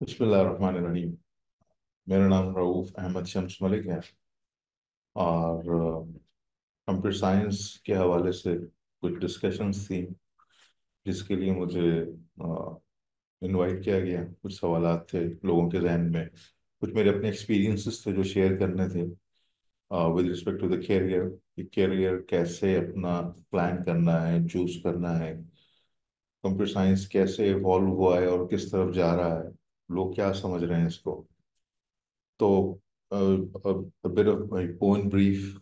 बिस्मिल्लाहिर्रहमानिर्रहीम। मेरा नाम रऊफ अहमद शम्स मलिक है और कंप्यूटर साइंस के हवाले से कुछ डिस्कशंस थी जिसके लिए मुझे इनवाइट किया गया। कुछ सवालात थे लोगों के जहन में, कुछ मेरे अपने एक्सपीरियंसेस थे जो शेयर करने थे with respect to the career कि कैरियर कैसे अपना प्लान करना है, चूज करना है। कंप्यूटर साइंस कैसे इवॉल्व हुआ है और किस तरफ जा रहा है, लोग क्या समझ रहे हैं इसको। तो bit of my own brief.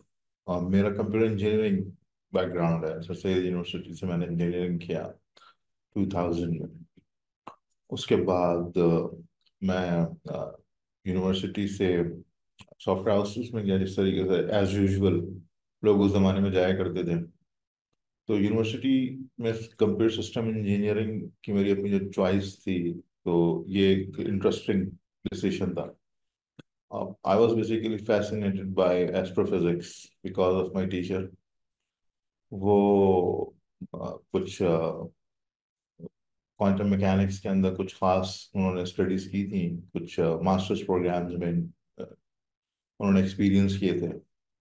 मेरा कंप्यूटर इंजीनियरिंग बैकग्राउंड है। सरसैयद यूनिवर्सिटी से मैंने इंजीनियरिंग किया 2000 में। उसके बाद मैं यूनिवर्सिटी से सॉफ्टवेयर हाउसेस में गया, जिस तरीके से एज यूजुअल लोग उस जमाने में जाया करते थे। तो यूनिवर्सिटी में कंप्यूटर सिस्टम इंजीनियरिंग की मेरी अपनी जो चॉइस थी, तो ये एक इंटरेस्टिंग डिसीजन था। I was basically fascinated by astrophysics because of my teacher. वो कुछ क्वांटम मैकेनिक्स के अंदर कुछ खास उन्होंने स्टडीज की थी, कुछ मास्टर्स प्रोग्राम्स में उन्होंने एक्सपीरियंस किए थे,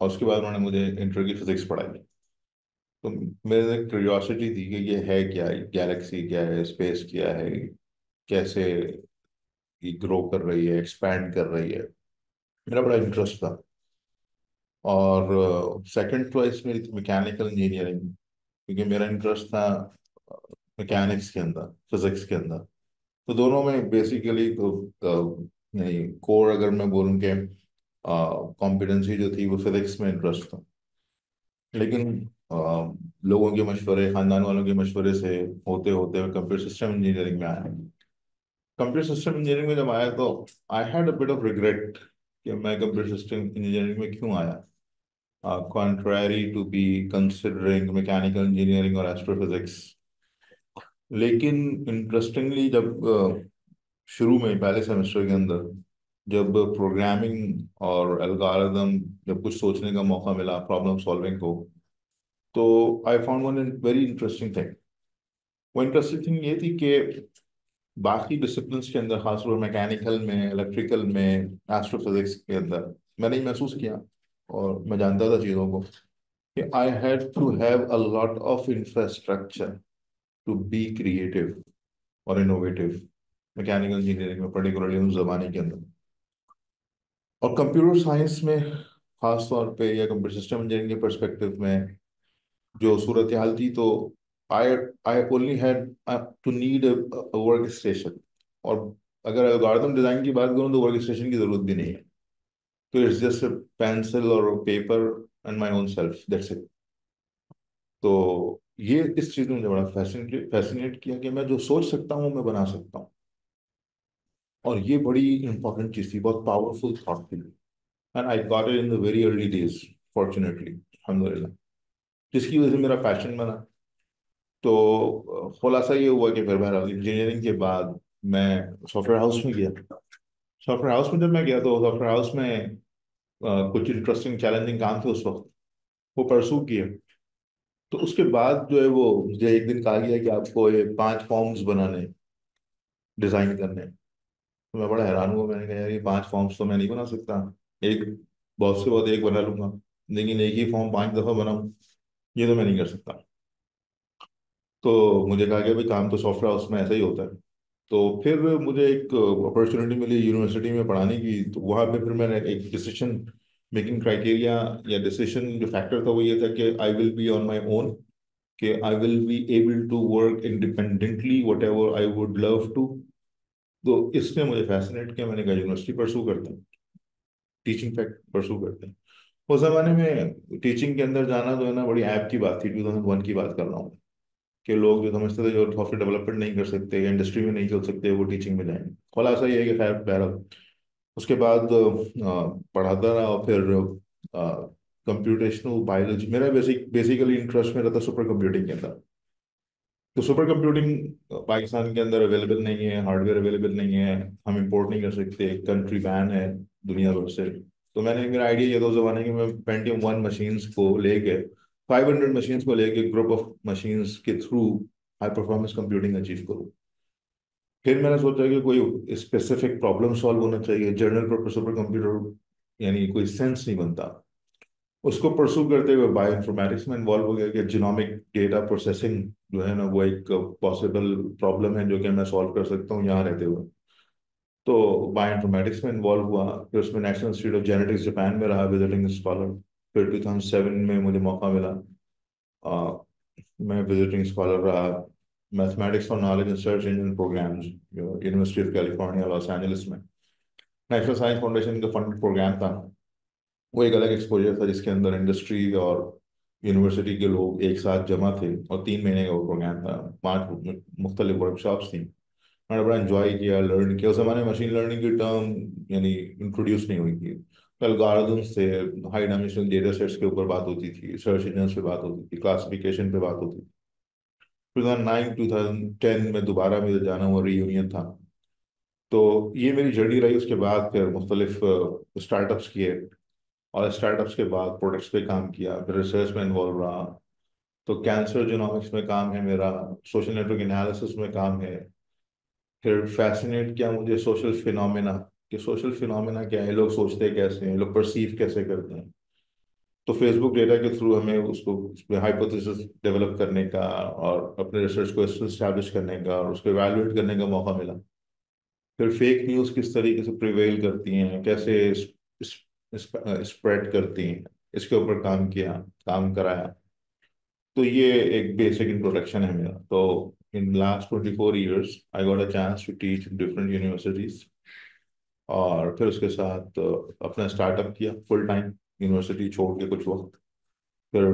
और उसके बाद उन्होंने मुझे इंटर की फिजिक्स पढ़ाई। तो मेरे एक क्यूरियोसिटी थी कि ये है क्या, गैलेक्सी क्या है, स्पेस क्या है, कैसे ये ग्रो कर रही है, एक्सपैंड कर रही है। मेरा बड़ा इंटरेस्ट था। और सेकंड चॉइस मेरी थी मैकेनिकल इंजीनियरिंग, क्योंकि मेरा इंटरेस्ट था मैकेनिक्स के अंदर, फिजिक्स के अंदर। तो दोनों में बेसिकली तो नहीं, कोर अगर मैं बोलूँ कि कॉम्पिटेंसी जो थी वो फिजिक्स में इंटरेस्ट था। लेकिन लोगों के मशवरे, खानदान वालों के मशवरे से होते होते मैं कंप्यूटर सिस्टम इंजीनियरिंग में आया। कंप्यूटर सिस्टम इंजीनियरिंग में जब आया तो I had a bit of regret कि मैं कंप्यूटर सिस्टम इंजीनियरिंग में क्यों आया, contrary to be considering mechanical engineering और एस्ट्रोफिजिक्स। लेकिन इंटरेस्टिंगली जब शुरू में पहले सेमेस्टर के अंदर जब प्रोग्रामिंग और एल्गोरिदम, जब कुछ सोचने का मौका मिला प्रॉब्लम सॉल्विंग को, तो I found one very interesting thing. वो इंटरेस्टिंग थिंग ये थी कि बाकी डिसिप्लिन्स के अंदर, खासतौर पर मैकेनिकल में, इलेक्ट्रिकल में, एस्ट्रोफिजिक्स के अंदर मैंने ये महसूस किया, और मैं जानता था चीज़ों को, कि I had to have a lot of infrastructure to be creative और इनोवेटिव मैकेनिकल इंजीनियरिंग में, पर्टिकुलरली उस जमाने के अंदर। और कंप्यूटर साइंस में खास तौर पे, या कंप्यूटर सिस्टम इंजीनियरिंग के पर्सपेक्टिव में जो सूरत हाल थी, तो I I only had to need work station. और अगर एल्गोरिथम डिजाइन की बात करूँ तो वर्क स्टेशन की जरूरत भी नहीं है। तो इट्स जस्ट पेंसिल और paper and my own self, that's it. तो ये इस चीज ने मुझे बड़ा फैसिनेट किया कि मैं जो सोच सकता हूँ मैं बना सकता हूँ। और ये बड़ी इंपॉर्टेंट चीज थी, बहुत पावरफुल थॉट थी। And I got it in the very early days, fortunately, अल्हम्दुलिल्लाह, जिसकी वजह से मेरा पैशन बना। तो खुलासा ये हुआ कि फिर बहरहाल इंजीनियरिंग के बाद मैं सॉफ्टवेयर हाउस में गया। सॉफ्टवेयर हाउस में जब मैं गया तो सॉफ्टवेयर हाउस में कुछ इंटरेस्टिंग चैलेंजिंग काम थे उस वक्त, वो परसू किए। तो उसके बाद जो है वो मुझे एक दिन कहा गया कि आपको ये 5 फॉर्म्स बनाने, डिजाइन करने। तो मैं बड़ा हैरान हुआ, मैंने कहा यार ये 5 फॉर्म्स तो मैं नहीं बना सकता। एक, बहुत से बहुत एक बना लूंगा, लेकिन एक ही फॉर्म 5 दफा बनाऊं, ये तो मैं नहीं कर सकता। तो मुझे कहा गया भाई काम तो सॉफ्टवेयर हाउस में ऐसा ही होता है। तो फिर मुझे एक अपॉर्चुनिटी मिली यूनिवर्सिटी में पढ़ाने की। तो वहाँ पे फिर मैंने एक डिसीजन मेकिंग क्राइटेरिया, या डिसीजन जो फैक्टर था वो ये था कि I will be on my own, कि I will be able to work independently whatever I would love to. तो इसने मुझे फैसिनेट किया, मैंने कहा यूनिवर्सिटी परसू करते हैं, टीचिंग फैक्ट परसू करते हैं। उस जमाने में टीचिंग के अंदर जाना जो है ना, बड़ी ऐप की बात थी। 2001 की बात कर रहा हूँ, कि लोग जो समझते थे जो सॉफ्टवेयर डेवलपमेंट नहीं कर सकते या इंडस्ट्री में नहीं चल सकते वो टीचिंग में जाएंगे। खुलासा ये है कि खैर बहरहाल उसके बाद पढ़ाता रहा। और फिर कंप्यूटेशनल बायोलॉजी, मेरा बेसिकली इंटरेस्ट मेरा था सुपर कंप्यूटिंग के अंदर। तो सुपर कंप्यूटिंग पाकिस्तान के अंदर अवेलेबल नहीं है, हार्डवेयर अवेलेबल नहीं है, हम इंपोर्ट नहीं कर सकते, कंट्री बैन है दुनिया भर से। तो मैंने, मेरा आइडिया ये था उस जमाने कि मैं पेंटियम 1 मशीन्स को लेके, 500 मशीन्स को लेके, ग्रुप ऑफ मशीन्स के through high performance computing achieve करूँ। फिर मैंने सोचा कि कोई स्पेसिफिक प्रॉब्लम सॉल्व होना चाहिए, जनरल पर्पस सुपर कंप्यूटर यानी कोई सेंस नहीं बनता। उसको परसू करते हुए बायो इन्फॉर्मेटिक्स में इन्वॉल्व हो गया कि जिनोमिक डेटा प्रोसेसिंग जो है ना वो एक पॉसिबल प्रॉब्लम है जो कि मैं सॉल्व कर सकता हूँ यहाँ रहते हुए। तो बायो इन्फॉर्मेटिक्स में इन्वॉल्व हुआ, फिर उसमें national institute of genetics Japan में रहा विजिटिंग स्कॉलर। फिर 2007 में मुझे मौका मिला, अ, मैं विजिटिंग स्कॉलर रहा mathematics for knowledge and search engine programs, university of California Los Angeles में। नेशनल साइंस फाउंडेशन का फंड प्रोग्राम था। वो एक अलग एक्सपोजर था जिसके अंदर इंडस्ट्री और यूनिवर्सिटी के लोग एक साथ जमा थे, और 3 महीने का वो प्रोग्राम था। 5 मुख्तलिफ वर्कशॉप्स थी। मैंने बड़ा एंजॉय किया, लर्न किया। उस जमाने में मशीन लर्निंग की टर्म यानी इंट्रोड्यूस नहीं हुई थी। एल्गोरिथम्स से, हाई डायमेंशनल डेटा सेट्स के ऊपर बात होती थी, सर्च इंजन पे बात होती थी, क्लासिफिकेशन पे बात होती थी। 2009 2010 में दोबारा मेरे जाना हुआ रीयूनियन था। तो ये मेरी जर्नी रही। उसके बाद फिर मुख्तलिफ स्टार्टअप्स किए, और स्टार्टअप्स के बाद प्रोडक्ट्स पे काम किया, फिर रिसर्च में इन्वॉल्व रहा। तो कैंसर जीनोमिक्स में काम है मेरा, सोशल नेटवर्क एनालिसिस में काम है। फिर फैसिनेट किया मुझे सोशल फिनोमेना, कि सोशल फिनोमेना क्या है, लोग सोचते कैसे हैं, लोग परसीव कैसे करते हैं। तो फेसबुक डेटा के थ्रू हमें उसको उसमें हाइपोथेसिस डेवलप करने का और अपने रिसर्च को एस्टेब्लिश करने का और उसको एवेलुएट करने का मौका मिला। फिर फेक न्यूज़ किस तरीके से प्रिवेल करती हैं, कैसे स्प्रेड करती हैं, इसके ऊपर काम किया, काम कराया। तो ये एक बेसिक इंट्रोडक्शन है मेरा। तो in last 24 years I got a chance to teach different universities. और फिर उसके साथ अपना स्टार्टअप किया फुल टाइम, यूनिवर्सिटी छोड़ के कुछ वक्त। फिर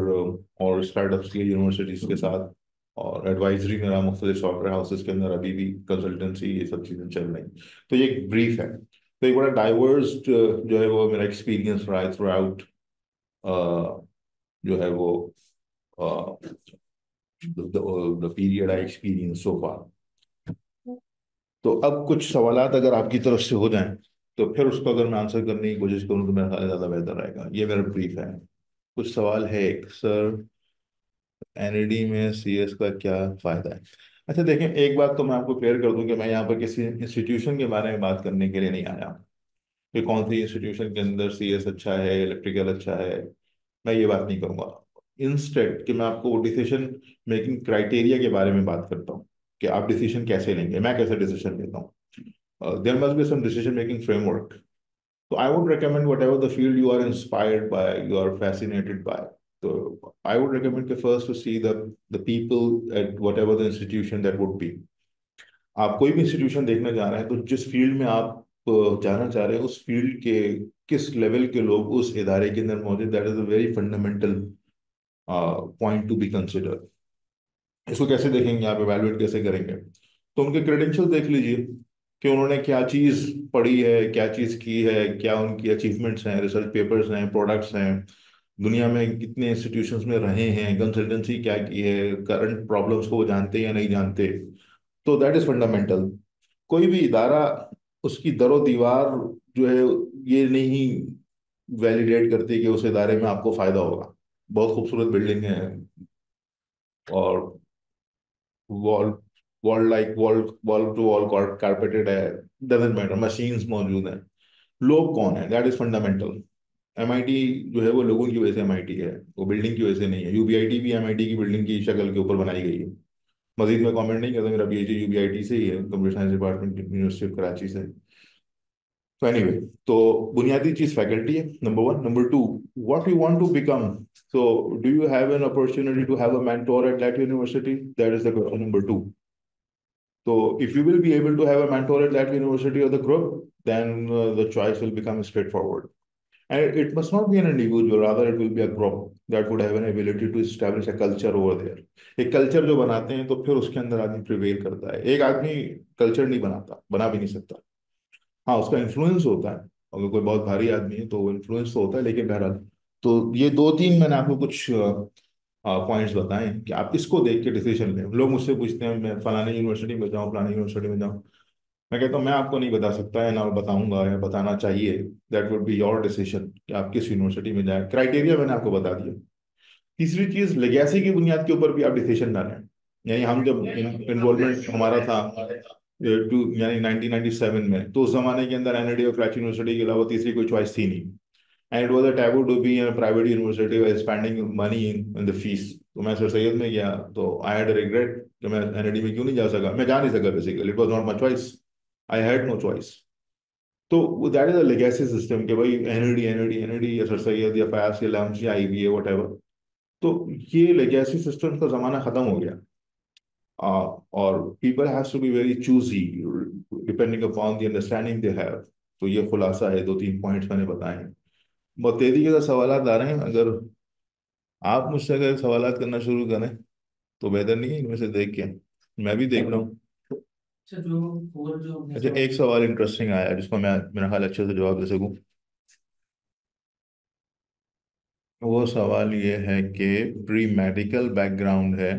और स्टार्टअप्स किए यूनिवर्सिटीज के साथ, और एडवाइजरी मेरा मुख्तलिफ सॉफ्टवेयर हाउसेस के अंदर अभी भी कंसल्टेंसी ये सब चीज़ें चल रही। तो ये एक ब्रीफ है। तो एक बड़ा डाइवर्स जो है वो मेरा एक्सपीरियंस रहा है थ्रू आउट, जो है वो the period I experience so far. तो अब कुछ सवालात अगर आपकी तरफ से हो जाएं, तो फिर उसको अगर मैं आंसर करने की कोशिश करूँ तो मेरा ख्याल है ज़्यादा बेहतर रहेगा। ये मेरा ब्रीफ है। कुछ सवाल है एक सर, एनईडी में सीएस का क्या फायदा है? अच्छा देखें, एक बात तो मैं आपको क्लियर कर दूं कि मैं यहाँ पर किसी इंस्टीट्यूशन के बारे में बात करने के लिए नहीं आया कि कौन सी इंस्टीट्यूशन के अंदर सीएस अच्छा है, इलेक्ट्रिकल अच्छा है। मैं ये बात नहीं करूंगा। इंस्टेड कि मैं आपको डिसीजन मेकिंग क्राइटेरिया के बारे में बात करता हूँ कि आप डिसीजन कैसे लेंगे, मैं कैसे डिसीजन लेता हूँ। There must be some decision making framework. So I would recommend whatever the field you are inspired by, you are fascinated by. So I would recommend the first to see the people at whatever the institution that would be. आप कोई भी institution देखने जा रहे हैं तो जिस field में आप जाना चाह रहे हैं उस फील्ड के किस लेवल के लोग उस इदारे के अंदर मौजूद, that is a very fundamental point to be consider. इसको कैसे देखेंगे आप, एवेलुएट कैसे करेंगे? तो उनके क्रेडेंशियल देख लीजिए कि उन्होंने क्या चीज़ पढ़ी है, क्या चीज़ की है, क्या उनकी अचीवमेंट्स हैं, रिसर्च पेपर्स हैं, प्रोडक्ट्स हैं, दुनिया में कितने इंस्टीट्यूशंस में रहे हैं, कंसल्टेंसी क्या की है, करंट प्रॉब्लम्स को वो जानते हैं या नहीं जानते। तो दैट इज फंडामेंटल। कोई भी इदारा, उसकी दरो दीवार जो है ये नहीं वैलिडेट करती कि उस इदारे में आपको फायदा होगा। बहुत खूबसूरत बिल्डिंग है, और wall wall wall to wall carpeted है, डजेंट मैटर, मशीन्स मौजूद हैं। लोग कौन है, दैट इज फंडामेंटल। एमआईटी जो है वो लोगों की वजह से एमआईटी है, वो बिल्डिंग की वजह से नहीं है। यूबीआईटी भी एमआईटी की बिल्डिंग की शक्ल के ऊपर बनाई गई है। मजीद में कमेंट नहीं करता, मेरा पीएचडी यूबीआईटी से ही है, computer science department, university of Karachi से। तो एनीवे, तो बुनियादी चीज फैकल्टी है, number one. Number two, what you want to become. So do you have an opportunity to have a mentor at that university? That is the question number two. So if you will be able to have a mentor at that university or the group, then the choice will become straightforward. And it must not be an individual, rather it will be a group that would have an ability to establish a culture over there. एक culture जो बनाते हैं तो फिर उसके अंदर आदमी prevail करता है। एक आदमी कल्चर नहीं बनाता, बना भी नहीं सकता। हाँ, उसका इन्फ्लुएंस होता है, अगर कोई बहुत भारी आदमी है तो वो इन्फ्लुएंस तो होता है, लेकिन बहरहाल। तो ये दो तीन मैंने आपको कुछ पॉइंट्स बताएं कि आप इसको देख के डिसीजन लें। लोग मुझसे पूछते हैं मैं फलानी यूनिवर्सिटी में जाऊँ, फलानी यूनिवर्सिटी में जाऊँ। मैं कहता हूँ मैं आपको नहीं बता सकता है, ना बताऊंगा या बताना चाहिए। That would be your decision कि आप किस यूनिवर्सिटी में जाएं। क्राइटेरिया मैंने आपको बता दिया। तीसरी चीज, लेगेसी की बुनियाद के ऊपर भी आप डिसीजन डालें। यानी हम जब इन्वॉल्वमेंट हमारा था टू यानी 1997 में, तो उस जमाने के अंदर एनआईटी और कराची यूनिवर्सिटी के अलावा तीसरी कोई चॉइस थी नहीं। And it was a taboo to be in private university by spending money in the fees. तो मैं सर सैयद में गया, तो आई हैड रिग्रेट कि मैं एनआईटी में क्यों नहीं जा सका। मैं जा नहीं सका, basically it was not my choice, I had no choice. तो that is a legacy system कि भाई एनआईटी एनआईटी एनआईटी या सर सैयद या फयाज या लम्स या आईबीए वट। तो ये लेगेसी सिस्टम का जमाना खत्म हो गया। और people has to be very choosy depending upon the understanding they have. तो ये खुलासा है, दो तीन पॉइंट्स मैंने बताए हैं। बहुत तेजी के साथ सवाल आ रहे हैं, अगर आप मुझसे अगर सवाल करना शुरू करें तो बेहतर नहीं है इनमें से देख के। मैं भी देख रहा हूँ। अच्छा, एक सवाल इंटरेस्टिंग आया है जिसको मैं मेरा ख्याल अच्छे से जवाब दे सकूं। वो सवाल ये है कि प्री मेडिकल बैकग्राउंड है।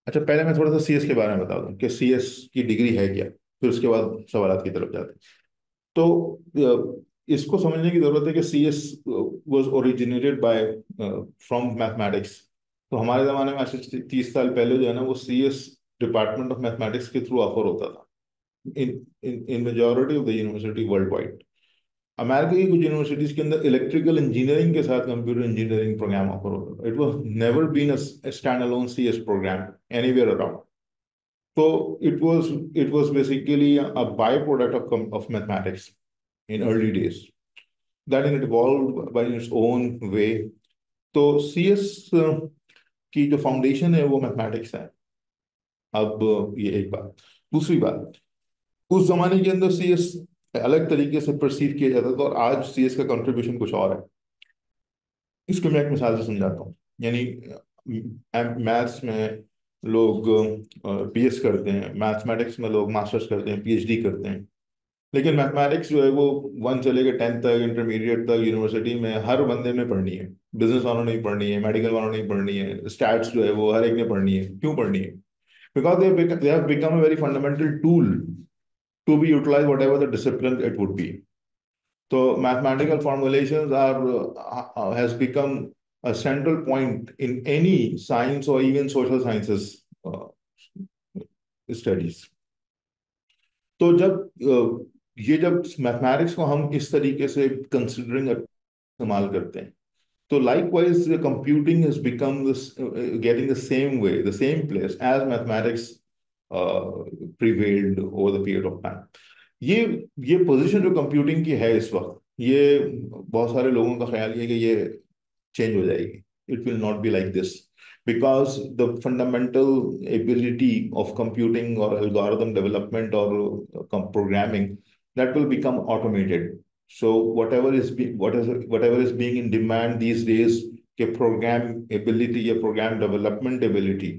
अच्छा, पहले मैं थोड़ा सा सीएस के बारे में बता दूं कि सीएस की डिग्री है क्या, फिर उसके बाद सवाल की तरफ जाते हैं। तो इसको समझने की जरूरत है कि CS was originated by from mathematics. तो हमारे जमाने में आज से 30 साल पहले जो है ना, वो सीएस डिपार्टमेंट ऑफ मैथमेटिक्स के थ्रू ऑफर होता था in in in majority of the university world wide. America की कुछ यूनिवर्सिटीज के अंदर इलेक्ट्रिकल इंजीनियरिंग के साथ कंप्यूटर इंजीनियरिंग प्रोग्राम ऑफर होता है। It was never been a stand alone CS program anywhere around. तो it was basically a byproduct of mathematics in early days. Then it evolved by its own way. तो CS की जो foundation है वो mathematics है। अब ये एक बात। दूसरी बात, उस जमाने के अंदर सीएस अलग तरीके से परसीव किया जाता था, और आज सीएस का कंट्रीब्यूशन कुछ और है। इसको मैं एक मिसाल से समझाता हूँ। यानी मैथ्स में लोग बीएस करते हैं, मैथमेटिक्स में लोग मास्टर्स करते हैं, पीएचडी करते हैं। लेकिन मैथमेटिक्स जो है वो 1 से लेकर 10 तक, इंटरमीडिएट तक यूनिवर्सिटी में हर बंदे ने पढ़नी है। बिजनेस वालों ने ही पढ़नी है, मेडिकल वालों ने ही पढ़नी है, स्टैट्स जो है वो हर एक ने पढ़नी है। क्यों पढ़नी है? Because they have become a very fundamental tool to be utilise whatever the discipline it would be. So mathematical formulations are has become a central point in any science or even social sciences studies. तो जब mathematics को हम इस तरीके से considering इस्तेमाल करते हैं, तो likewise the computing has become getting the same way, the same place as mathematics prevailed over the period of time. ये ये पोजीशन जो कंप्यूटिंग की है इस वक्त, ये बहुत सारे लोगों का ख्याल ये है कि ये चेंज हो जाएगी। It will not be like this, because the fundamental ability of computing और एल्गोरिथम डेवलपमेंट और programming, that will become automated. So whatever is being in demand these days के प्रोग्राम एबिलिटी या प्रोग्राम डेवलपमेंट एबिलिटी,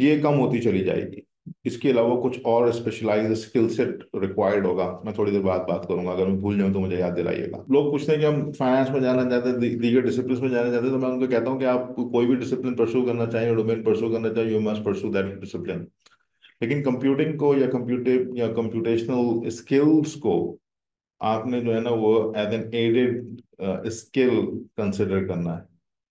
ये कम होती चली जाएगी। इसके अलावा कुछ और स्पेशलाइज्ड स्किल सेट रिक्वायर्ड होगा। मैं थोड़ी देर बाद बात करूंगा, अगर मैं भूल जाऊं तो मुझे याद दिलाइएगा। लोग पूछते हैं कि हम फाइनेंस में जाना चाहते हैं, दीगर डिसिप्लिन में जाना चाहते हैं, तो मैं उनको कहता हूं कि आप कोई भी डिसिप्लिन परस्यू करना चाहें, डोमेन परस्यू करना चाहें, you must pursue that discipline. लेकिन कंप्यूटिंग को या कंप्यूटेशनल स्किल्स को आपने जो है ना वो as an added skill consider करना है,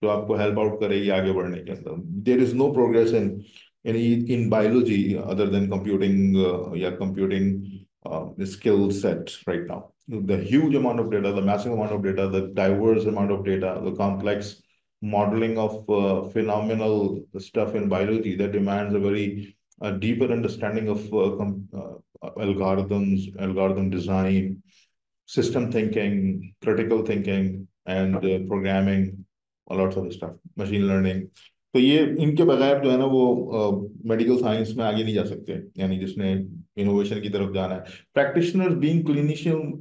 जो आपको हेल्प आउट करेगी आगे बढ़ने के अंदर। There is no progress in biology other than computing या computing skill set right now. The huge amount of data, the massive amount of data, the diverse amount of data, the complex modeling of phenomenal stuff in biology that demands a very deeper understanding of algorithms, algorithm design, system thinking, critical thinking, and programming, a lots of stuff, machine learning। तो ये इनके बगैर जो है ना वो medical science में आगे नहीं जा सकते। यानी जिसने इनोवेशन की तरफ जाना है, प्रैक्टिशनर बीइंग क्लिनिशियन,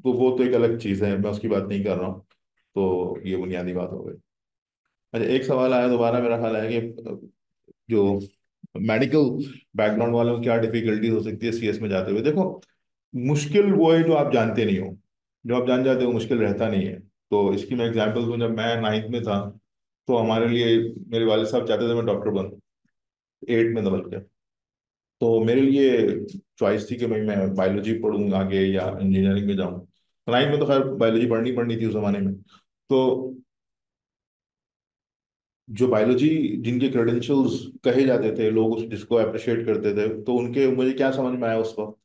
तो वो तो एक अलग चीज़ है, मैं उसकी बात नहीं कर रहा हूँ। तो ये बुनियादी बात हो गई। अच्छा, एक सवाल आया दोबारा, मेरा ख्याल है कि जो मेडिकल बैकग्राउंड वालों को क्या डिफिकल्टी हो सकती है सीएस में जाते हुए। देखो, मुश्किल वो है जो आप जानते नहीं हो। जो आप जान जाते हो मुश्किल रहता नहीं है। तो इसकी मैं एग्जांपल दूं, जब मैं 9th में था तो हमारे लिए, मेरे वाले साहब चाहते थे मैं डॉक्टर बनूं, 8 में बल्कि। तो मेरे लिए चॉइस थी कि भाई मैं बायोलॉजी पढ़ूँ आगे या इंजीनियरिंग में जाऊँ। 9th में तो खैर बायोलॉजी पढ़नी पढ़नी थी उस जमाने में। तो जो बायोलॉजी, जिनके क्रेडेंशियल्स कहे जाते थे, लोग उस जिसको अप्रिशिएट करते थे, तो उनके मुझे क्या समझ में आया उस वक्त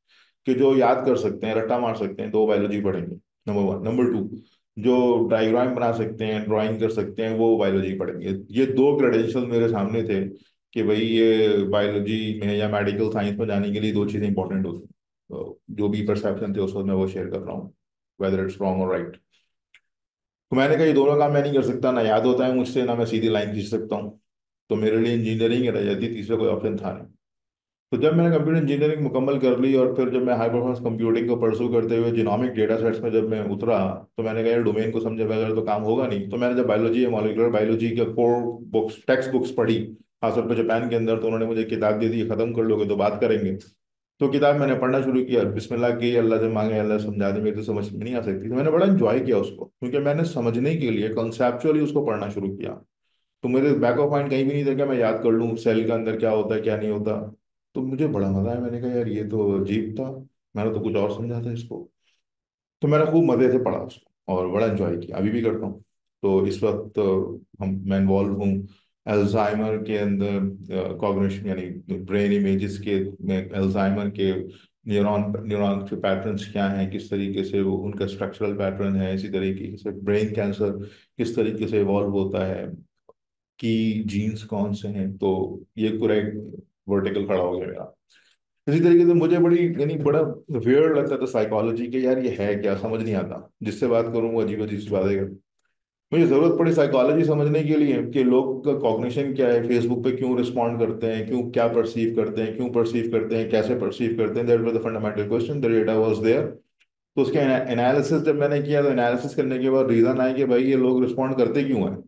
कि जो याद कर सकते हैं, रट्टा मार सकते हैं, तो वो बायोलॉजी पढ़ेंगे, नंबर वन। नंबर टू, जो डायग्राम बना सकते हैं, ड्राइंग कर सकते हैं, वो बायोलॉजी पढ़ेंगे। ये दो क्रेडेंशियल मेरे सामने थे कि भाई ये बायोलॉजी में या मेडिकल साइंस में जाने के लिए दो चीज़ें इंपॉर्टेंट होती हैं। तो जो भी परसेप्शन थे उस वक्त मैं वो शेयर कर रहा हूँ, वेदर इट्स रॉन्ग और राइट। तो मैंने कहा ये दोनों काम मैं नहीं कर सकता, ना याद होता है मुझसे, ना मैं सीधी लाइन खींच सकता हूँ। तो मेरे लिए इंजीनियरिंग ही रह जाती, तीसरा कोई ऑप्शन था नहीं। तो जब मैंने कंप्यूटर इंजीनियरिंग मुकम्मल कर ली और फिर जब मैं हाई परफॉर्मेंस कंप्यूटिंग को परसू करते हुए जिनोमिक डेटा सेट्स में जब मैं उतरा, तो मैंने कहा यार डोमेन को समझे बगैर तो काम होगा नहीं। तो मैंने जब बायोलॉजी या मॉलिक्यूलर बायोलॉजी के कोर बुक्स, टेक्स्ट बुक्स पढ़ी, खासतौर पर जापान के अंदर, तो उन्होंने मुझे किताब दे दी, खत्म कर लोगे तो बात करेंगे। तो किताब मैंने पढ़ना शुरू किया, बिस्मिल्लाह की, अल्लाह से मांगे अल्लाह समझा दे, मेरे तो समझ में नहीं आ सकती, तो मैंने बड़ा इंजॉय किया उसको, क्योंकि मैंने समझने के लिए कंसेप्चुअली उसको पढ़ना शुरू किया। तो मेरे बैक ऑफ माइंड कहीं भी नहीं था कि मैं याद कर लूँ सेल के अंदर क्या होता है क्या नहीं होता। तो मुझे बड़ा मजा आया, मैंने कहा यार ये तो अजीब था, मैंने तो कुछ और समझा था इसको। तो मैंने खूब मजे से पढ़ा उसको और बड़ा एंजॉय किया, अभी भी करता हूँ। तो इस वक्त मैं इन्वॉल्व हूँ अल्जाइमर के अंदर, कॉग्निशन यानी ब्रेन इमेजेस के में, अल्जाइमर के न्यूरॉन न्यूरॉन के पैटर्न्स क्या हैं, किस तरीके से वो उनका स्ट्रक्चरल पैटर्न है, इसी तरीके से ब्रेन कैंसर किस तरीके से इवॉल्व होता है, कि जीन्स कौन से हैं। तो ये पूरा एक वर्टिकल खड़ा हो गया मेरा। इसी तरीके से मुझे बड़ी यानी बड़ा वियर्ड लगता था साइकोलॉजी के, यार ये है क्या, समझ नहीं आता, जिससे बात करूँ वो अजीब अजीब सी बातें कर। मुझे जरूरत पड़ी साइकोलॉजी समझने के लिए कि लोग का कॉग्निशन क्या है, फेसबुक पे क्यों रिस्पॉन्ड करते हैं, क्यों क्या परसीव करते हैं, क्यों परसीव करते हैं, कैसे परसीव करते हैं, that was the fundamental question, the data was there. तो उसके एनालिसिस जब मैंने किया, तो एनालिसिस करने के बाद रीजन आया कि भाई ये लोग रिस्पॉन्ड करते क्यों हैं।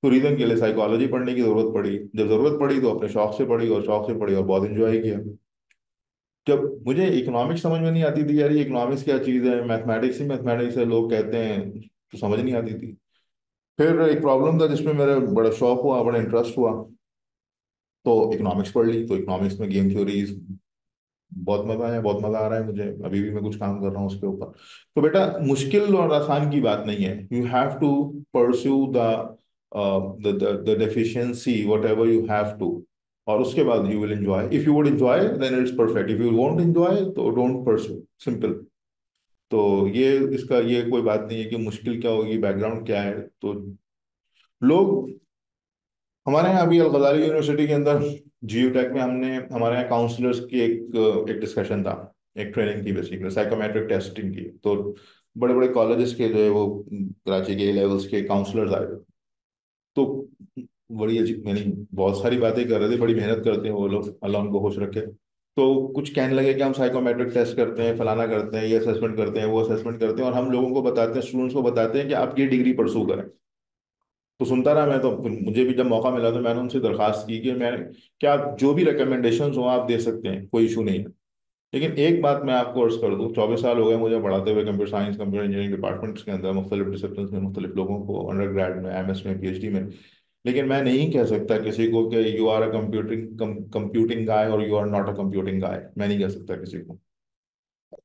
तो रीजन के लिए साइकोलॉजी पढ़ने की जरूरत पड़ी, जब जरूरत पड़ी तो अपने शौक से पढ़ी, और शौक से पढ़ी और बहुत इंजॉय किया। जब मुझे इकोनॉमिक्स समझ में नहीं आती थी, यार ये इकोनॉमिक्स क्या चीज़ है, मैथमेटिक्स ही मैथमेटिक्स है लोग कहते हैं, तो समझ नहीं आती थी। फिर एक प्रॉब्लम था जिसमें मेरा बड़ा शौक हुआ, बड़ा इंटरेस्ट हुआ, तो इकोनॉमिक्स पढ़ ली। तो इकोनॉमिक्स में गेम थ्योरीज, बहुत मजा आया, बहुत मजा आ रहा है मुझे, अभी भी मैं कुछ काम कर रहा हूँ उसके ऊपर। तो बेटा मुश्किल और आसान की बात नहीं है, you have to pursue the deficiency whatever you have to, और उसके बाद you will enjoy. If you would enjoy then it's perfect, if you won't enjoy तो डोंट परस्यू, सिंपल। तो ये इसका ये कोई बात नहीं है कि मुश्किल क्या होगी, बैकग्राउंड क्या है। तो लोग, हमारे यहाँ अभी अल गज़ाली यूनिवर्सिटी के अंदर जीयू टेक में, हमने हमारे यहाँ काउंसलर्स की एक डिस्कशन था, एक ट्रेनिंग थी बेसिकली साइकोमेट्रिक टेस्टिंग की। तो बड़े बड़े कॉलेजेस के जो है वो कराची के लेवल्स के काउंसलर्स आए थे। तो बड़ी अजीब, यानी बहुत सारी बातें कर रहे थे, बड़ी मेहनत करते हैं वो लोग, अल्लाह उनको खुश रखे। तो कुछ कहने लगे कि हम साइकोमेट्रिक टेस्ट करते हैं, फलाना करते हैं, ये असेसमेंट करते हैं, वो असेसमेंट करते हैं, और हम लोगों को बताते हैं, स्टूडेंट्स को बताते हैं कि आप ये डिग्री परसू करें। तो सुनता रहा मैं, तो फिर मुझे भी जब मौका मिला तो मैंने उनसे दरखास्त की कि मैं, क्या आप जो भी रिकमेंडेशंस हो आप दे सकते हैं, कोई इशू नहीं है। लेकिन एक बात मैं आपको अर्ज कर दूं, 24 साल हो गए मुझे पढ़ाते हुए computer science, computer engineering departments के अंदर, मुख्तलिफ डिसिप्लिन में, मुख्तलिफ लोगों को, अंडर ग्रेड में, एमएस में, पीएचडी में। लेकिन मैं नहीं कह सकता किसी को कि you are a computing guy और you are not a computing guy, मैं नहीं कह सकता किसी को।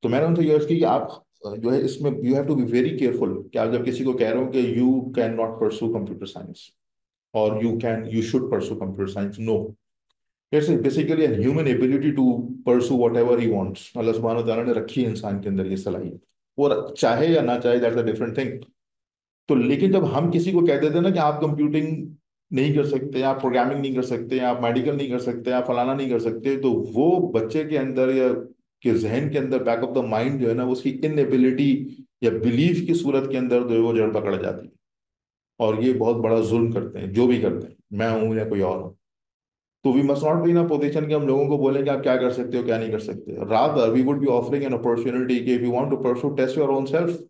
तो मैंने उनसे ये अर्ज की कि आप जो है इसमें you have to be very careful, कि आप जब किसी को कह रहे हो कि you can not pursue computer science or you should pursue computer science. No, it's basically a human ability to pursue whatever he wants. अल्लाह सुब्हान व तआला ने रखी है इंसान के अंदर ये सलाहियत, और चाहे या ना चाहे, दैट्स अ डिफरेंट थिंग। तो लेकिन जब हम किसी को कह देते हैं ना कि आप कंप्यूटिंग नहीं कर सकते, आप प्रोग्रामिंग नहीं कर सकते, आप मेडिकल नहीं कर सकते, आप फलाना नहीं कर सकते, तो वो बच्चे के अंदर या के जहन के अंदर, बैक ऑफ द माइंड जो है ना, उसकी इनएबिलिटी या बिलीफ की सूरत के अंदर जो है वो जड़ पकड़ जाती है। और ये बहुत बड़ा जुल्म करते हैं जो भी करते हैं, मैं हूं या कोई और हो। तो we must not be in a position कि हम लोगों को बोलें कि आप क्या कर सकते हो क्या नहीं कर सकते, rather we would be offering an opportunity कि if you want to pursue test your own self.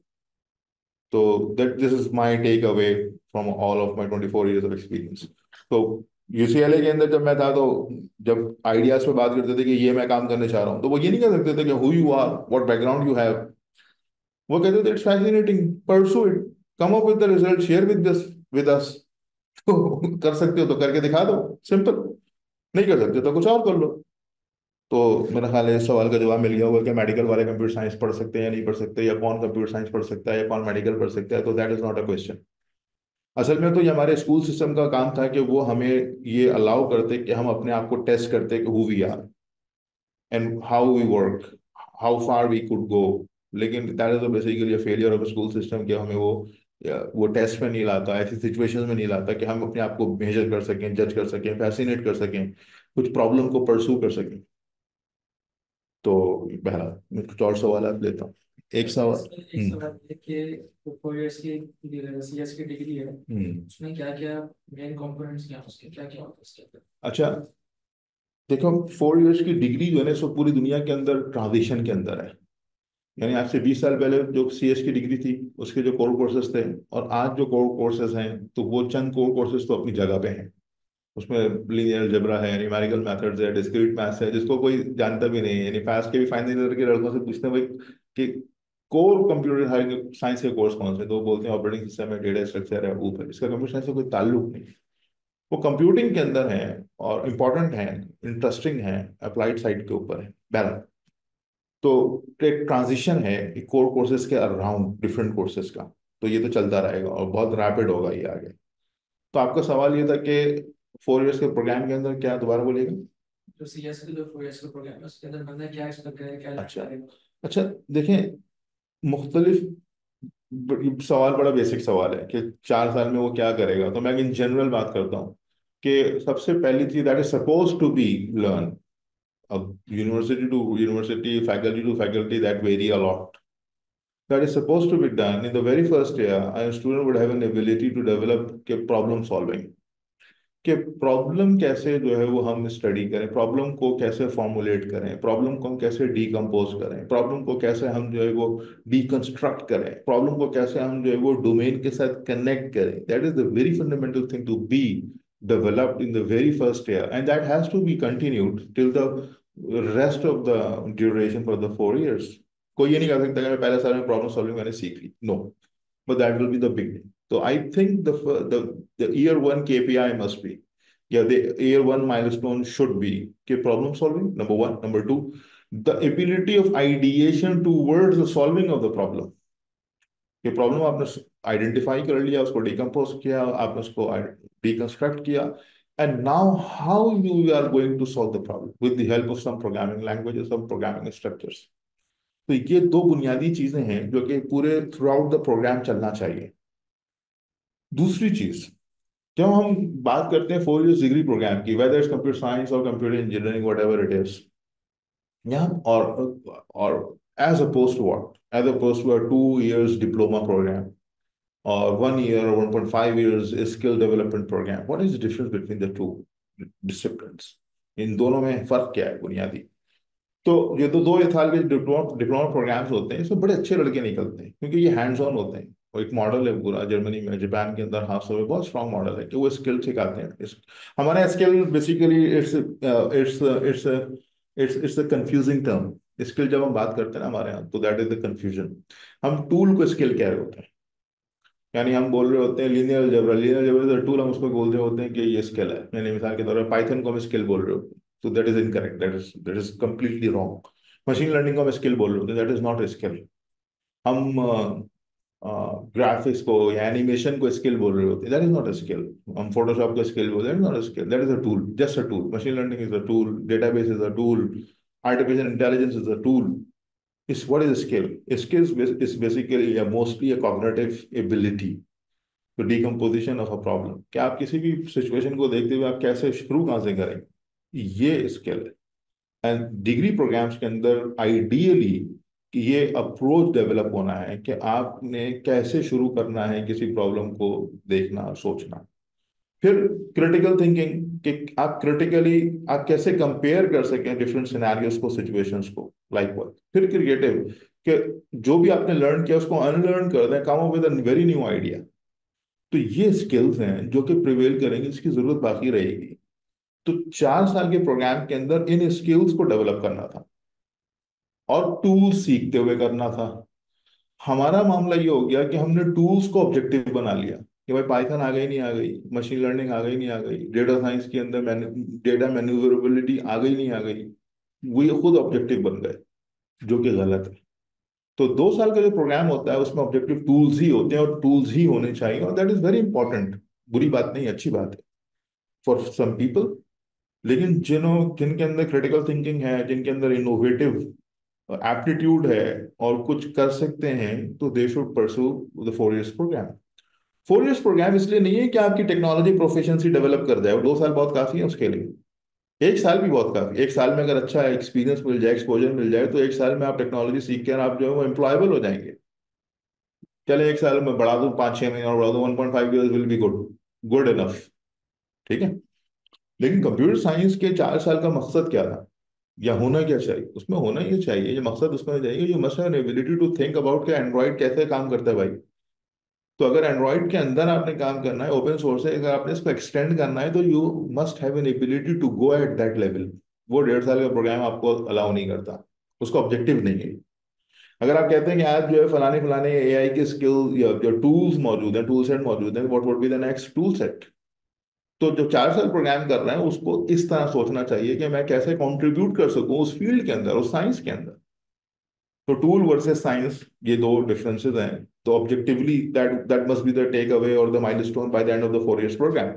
तो that this is my take away from all of my 24 years of experience. तो यूसीएलए के अंदर जब मैं था, तो जब आइडियाज पे बात करते थे कि ये मैं काम करने चाह रहा हूँ, तो वो ये नहीं कह सकते थे कि who you are, what background you have. वो कहते थे it's fascinating, pursue it, come up with the result, share with us. तो कर सकते हो तो करके दिखा दो, सिंपल। नहीं कर सकते तो कुछ और कर लो। तो मेरा ख्याल है इस सवाल का जवाब मिल गया होगा कि मेडिकल वाले कंप्यूटर साइंस पढ़ सकते हैं या नहीं पढ़ सकते, या कौन कंप्यूटर साइंस पढ़ सकता है या कौन मेडिकल पढ़ सकता है। तो that is not a question. असल में तो ये हमारे स्कूल सिस्टम का काम था कि वो हमें ये अलाउ करते कि हम अपने आप को टेस्ट करते कि who we are and how we work, how far we could go. लेकिन that is basically failure of school system कि हमें वो टेस्ट में नहीं लाता, ऐसी सिचुएशन में नहीं लाता कि हम अपने आप को मेजर कर सकें, जज कर सकें, फैसिनेट कर सकें, कुछ प्रॉब्लम को परसू कर सकें। तो बहरहाल मैं कुछ और सवाल आप लेता हूँ। एक अच्छा, सवाल। इसमें एक सवाल है कि 4 इयर्स की CS की डिग्री है, हम्म। उसमें क्या क्या मेन कंपोनेंट्स क्या हैं, उसके क्या क्या होता है उसके अंदर? अच्छा, देखो 4 इयर्स की डिग्री जो है ना, सो पूरी दुनिया के अंदर ट्रांजिशन के अंदर है। यानी आज से 20 साल पहले जो CS की डिग्री थी, उसके जो कोर कोर्सेज थे, और आज जो कोर कोर्सेज हैं, तो वो चंद कोर कोर्सेज तो अपनी जगह पे हैं। उसमें लीनियर अलजेब्रा है, न्यूमेरिकल मेथड्स है, डिस्क्रीट मैथ्स है, जिसको कोई जानता भी नहीं है। यानी पास के भी फाइनल ईयर के लड़कों से पूछते हैं भाई कि कोर कंप्यूटर साइंस के कोर्स कौन से, तो वो बोलते हैं ऑपरेटिंग सिस्टम है, डेटा स्ट्रक्चर है, ऊपर इसका कंप्यूटर साइंस से कोई ताल्लुक नहीं। वो कंप्यूटिंग के अंदर है और इम्पोर्टेंट है, इंटरेस्टिंग है, अप्लाइड साइड के ऊपर है, बहरहाल। तो एक ट्रांजिशन है कोर कोर्सेज के अराउंड डिफरेंट कोर्सेज का। तो ये तो चलता रहेगा और बहुत रैपिड होगा ये आगे। तो आपका सवाल ये था कि 4 इयर्स के प्रोग्राम के अंदर क्या, दोबारा बोलिएगा। जो CS के जो 4 इयर्स का प्रोग्राम है उसके अंदर बंदा क्या एक्सपेक्ट करे, क्या लर्न अच्छा। करेगा? अच्छा, देखें, मुख्तलिफ सवाल बड़ा बेसिक सवाल है कि 4 साल में वो क्या करेगा। तो मैं इन जनरल बात करता हूँ कि सबसे पहली चीज that is suppose to be learn. अब university to university, faculty to faculty, that very a lot. That is supposed to be done in the very first year. A student would have an ability to develop के problem solving, कि problem कैसे जो है वो हम study करें, problem को कैसे फॉर्मुलेट करें, प्रॉब्लम को हम कैसे डीकम्पोज करें, प्रॉब्लम को कैसे हम जो है वो डीकंस्ट्रक्ट करें, प्रॉब्लम को कैसे हम जो है वो डोमेन के साथ कनेक्ट करें। That is the very fundamental thing to be developed in the very first year, and that has to be continued till the rest of the duration for the 4 years. कोई ये नहीं कह सकता कि मैं पहले साल में प्रॉब्लम सॉल्विंग मैंने सीख ली, no, but that will be the beginning. So I think the year one KPI must be, yeah, the year one milestone should be कि problem solving, number one. Number two, the ability of ideation towards the solving of the problem. कि problem आपने identify कर लिया, उसको decompose किया, आपने उसको deconstruct किया, and now how you are going to solve the problem with the help of some programming languages, some programming structures. तो ये दो बुनियादी चीजें हैं जो कि पूरे थ्रू आउट द प्रोग्राम चलना चाहिए। दूसरी चीज, जब हम बात करते हैं 4 इयर्स डिग्री प्रोग्राम की, वेदर इट्स कंप्यूटर साइंस और computer engineering, whatever it is, यहाँ और as opposed to what, as opposed to a 2 years diploma program or 1 year or 1.5 years skill development program, what is the difference between the two disciplines? इन दोनों में फर्क क्या है बुनियादी? तो ये तो 2 साल के डिप्लोमा डिप्लोमा प्रोग्राम्स होते हैं, इसमें बड़े अच्छे लड़के निकलते हैं क्योंकि ये हैंड्स ऑन होते हैं। और एक मॉडल है पूरा जर्मनी में, जापान के अंदर खास तौर पे बहुत स्ट्रॉन्ग मॉडल है कि वो स्किल सिखाते हैं। हमारे skill basically it's it's it's the confusing term. Skill जब हम बात करते हैं ना हमारे यहाँ, तो दैट इज द कंफ्यूजन। हम टूल को स्किल कह रहे होते हैं। यानी हम बोल रहे होते हैं linear algebra, linear algebra tool, हम उसको बोल रहे होते हैं कि ये स्किल है। यानी मिसाल के तौर पर पाइथन को हम स्किल बोल रहे होते हैं, तो that is incorrect, that is completely wrong. Machine learning को हम स्किल बोल रहे होते हैं, that is not a skill. हम ग्राफिक्स को या एनिमेशन को स्किल बोल रहे होते हैं, that is not a skill. हम फोटोशॉप को स्किल बोल रहे हैं, not a skill, that is a tool, just a tool. Machine learning is a tool, database is a tool, artificial intelligence is a tool. Is what is a skill? A skill is basically mostly a cognitive ability, तो decomposition of a problem, कि आप किसी भी situation को देखते हुए आप कैसे शुरू कहाँ से करें, ये स्किल है। एंड डिग्री प्रोग्राम्स के अंदर आइडियली ये अप्रोच डेवलप होना है कि आपने कैसे शुरू करना है किसी प्रॉब्लम को देखना और सोचना। फिर क्रिटिकल थिंकिंग, कि आप क्रिटिकली आप कैसे कंपेयर कर सकें डिफरेंट सिनेरियोस को, सिचुएशंस को, लाइक व्हाट। फिर क्रिएटिव, कि जो भी आपने लर्न किया उसको अनलर्न कर दें, कम up with a very new idea. तो ये स्किल्स हैं जो कि प्रिवेल करेंगे, इसकी जरूरत बाकी रहेगी। तो 4 साल के प्रोग्राम के अंदर इन स्किल्स को डेवलप करना था और टूल्स सीखते हुए करना था। हमारा मामला ये हो गया कि हमने टूल्स को ऑब्जेक्टिव बना लिया कि भाई पाइथन आ गई नहीं आ गई, मशीन लर्निंग आ गई नहीं आ गई, डेटा साइंस के अंदर डेटा मैन्यूवरेबिलिटी आ गई नहीं आ गई, वो ये खुद ऑब्जेक्टिव बन गए, जो कि गलत है। तो 2 साल का जो प्रोग्राम होता है उसमें ऑब्जेक्टिव टूल्स ही होते हैं और टूल्स ही होने चाहिए, और दैट इज वेरी इंपॉर्टेंट। बुरी बात नहीं, अच्छी बात है फॉर सम पीपल। लेकिन जिनके अंदर क्रिटिकल थिंकिंग है, जिनके अंदर इनोवेटिव एप्टीट्यूड है और कुछ कर सकते हैं, तो they should pursue the 4 years program. 4 years program इसलिए नहीं है कि आपकी टेक्नोलॉजी प्रोफिशिएंसी डेवलप कर जाए, और 2 साल बहुत काफी है उसके लिए। 1 साल भी बहुत काफी, 1 साल में अगर अच्छा एक्सपीरियंस मिल जाए, एक्सपोजर मिल जाए, तो 1 साल में आप टेक्नोलॉजी सीख कर आप जो है वो एम्प्लॉयबल हो जाएंगे। चले 1 साल में बढ़ा दूं, 5-6 महीने और बढ़ा दूं, 1.5 years will be good, good enough. ठीक है। लेकिन कंप्यूटर साइंस के 4 साल का मकसद क्या था, या होना क्या चाहिए उसमें? होना ये चाहिए, ये मकसद उसमें चाहिए, you must have ability to think about कि एंड्रॉइड कैसे काम करता है भाई। तो अगर एंड्रॉइड के अंदर आपने काम करना है, ओपन सोर्स है, अगर आपने इसको एक्सटेंड करना है, तो you must have an ability to go at that level. वो 1.5 साल का प्रोग्राम आपको अलाउ नहीं करता, उसका ऑब्जेक्टिव नहीं है। अगर आप कहते हैं कि आज जो है फलाने फलाने एआई के स्किल या जो टूल्स मौजूद हैं, टूल सेट मौजूद हैं, what would be the next tool set? तो जो 4 साल प्रोग्राम कर रहे हैं उसको इस तरह सोचना चाहिए कि मैं कैसे कंट्रीब्यूट कर सकूं उस फील्ड के अंदर, उस साइंस के अंदर। तो टूल वर्सेस साइंस, ये दो डिफरेंसेस हैं। तो objectively that that must be the take away और the milestone by the end of the 4 years program.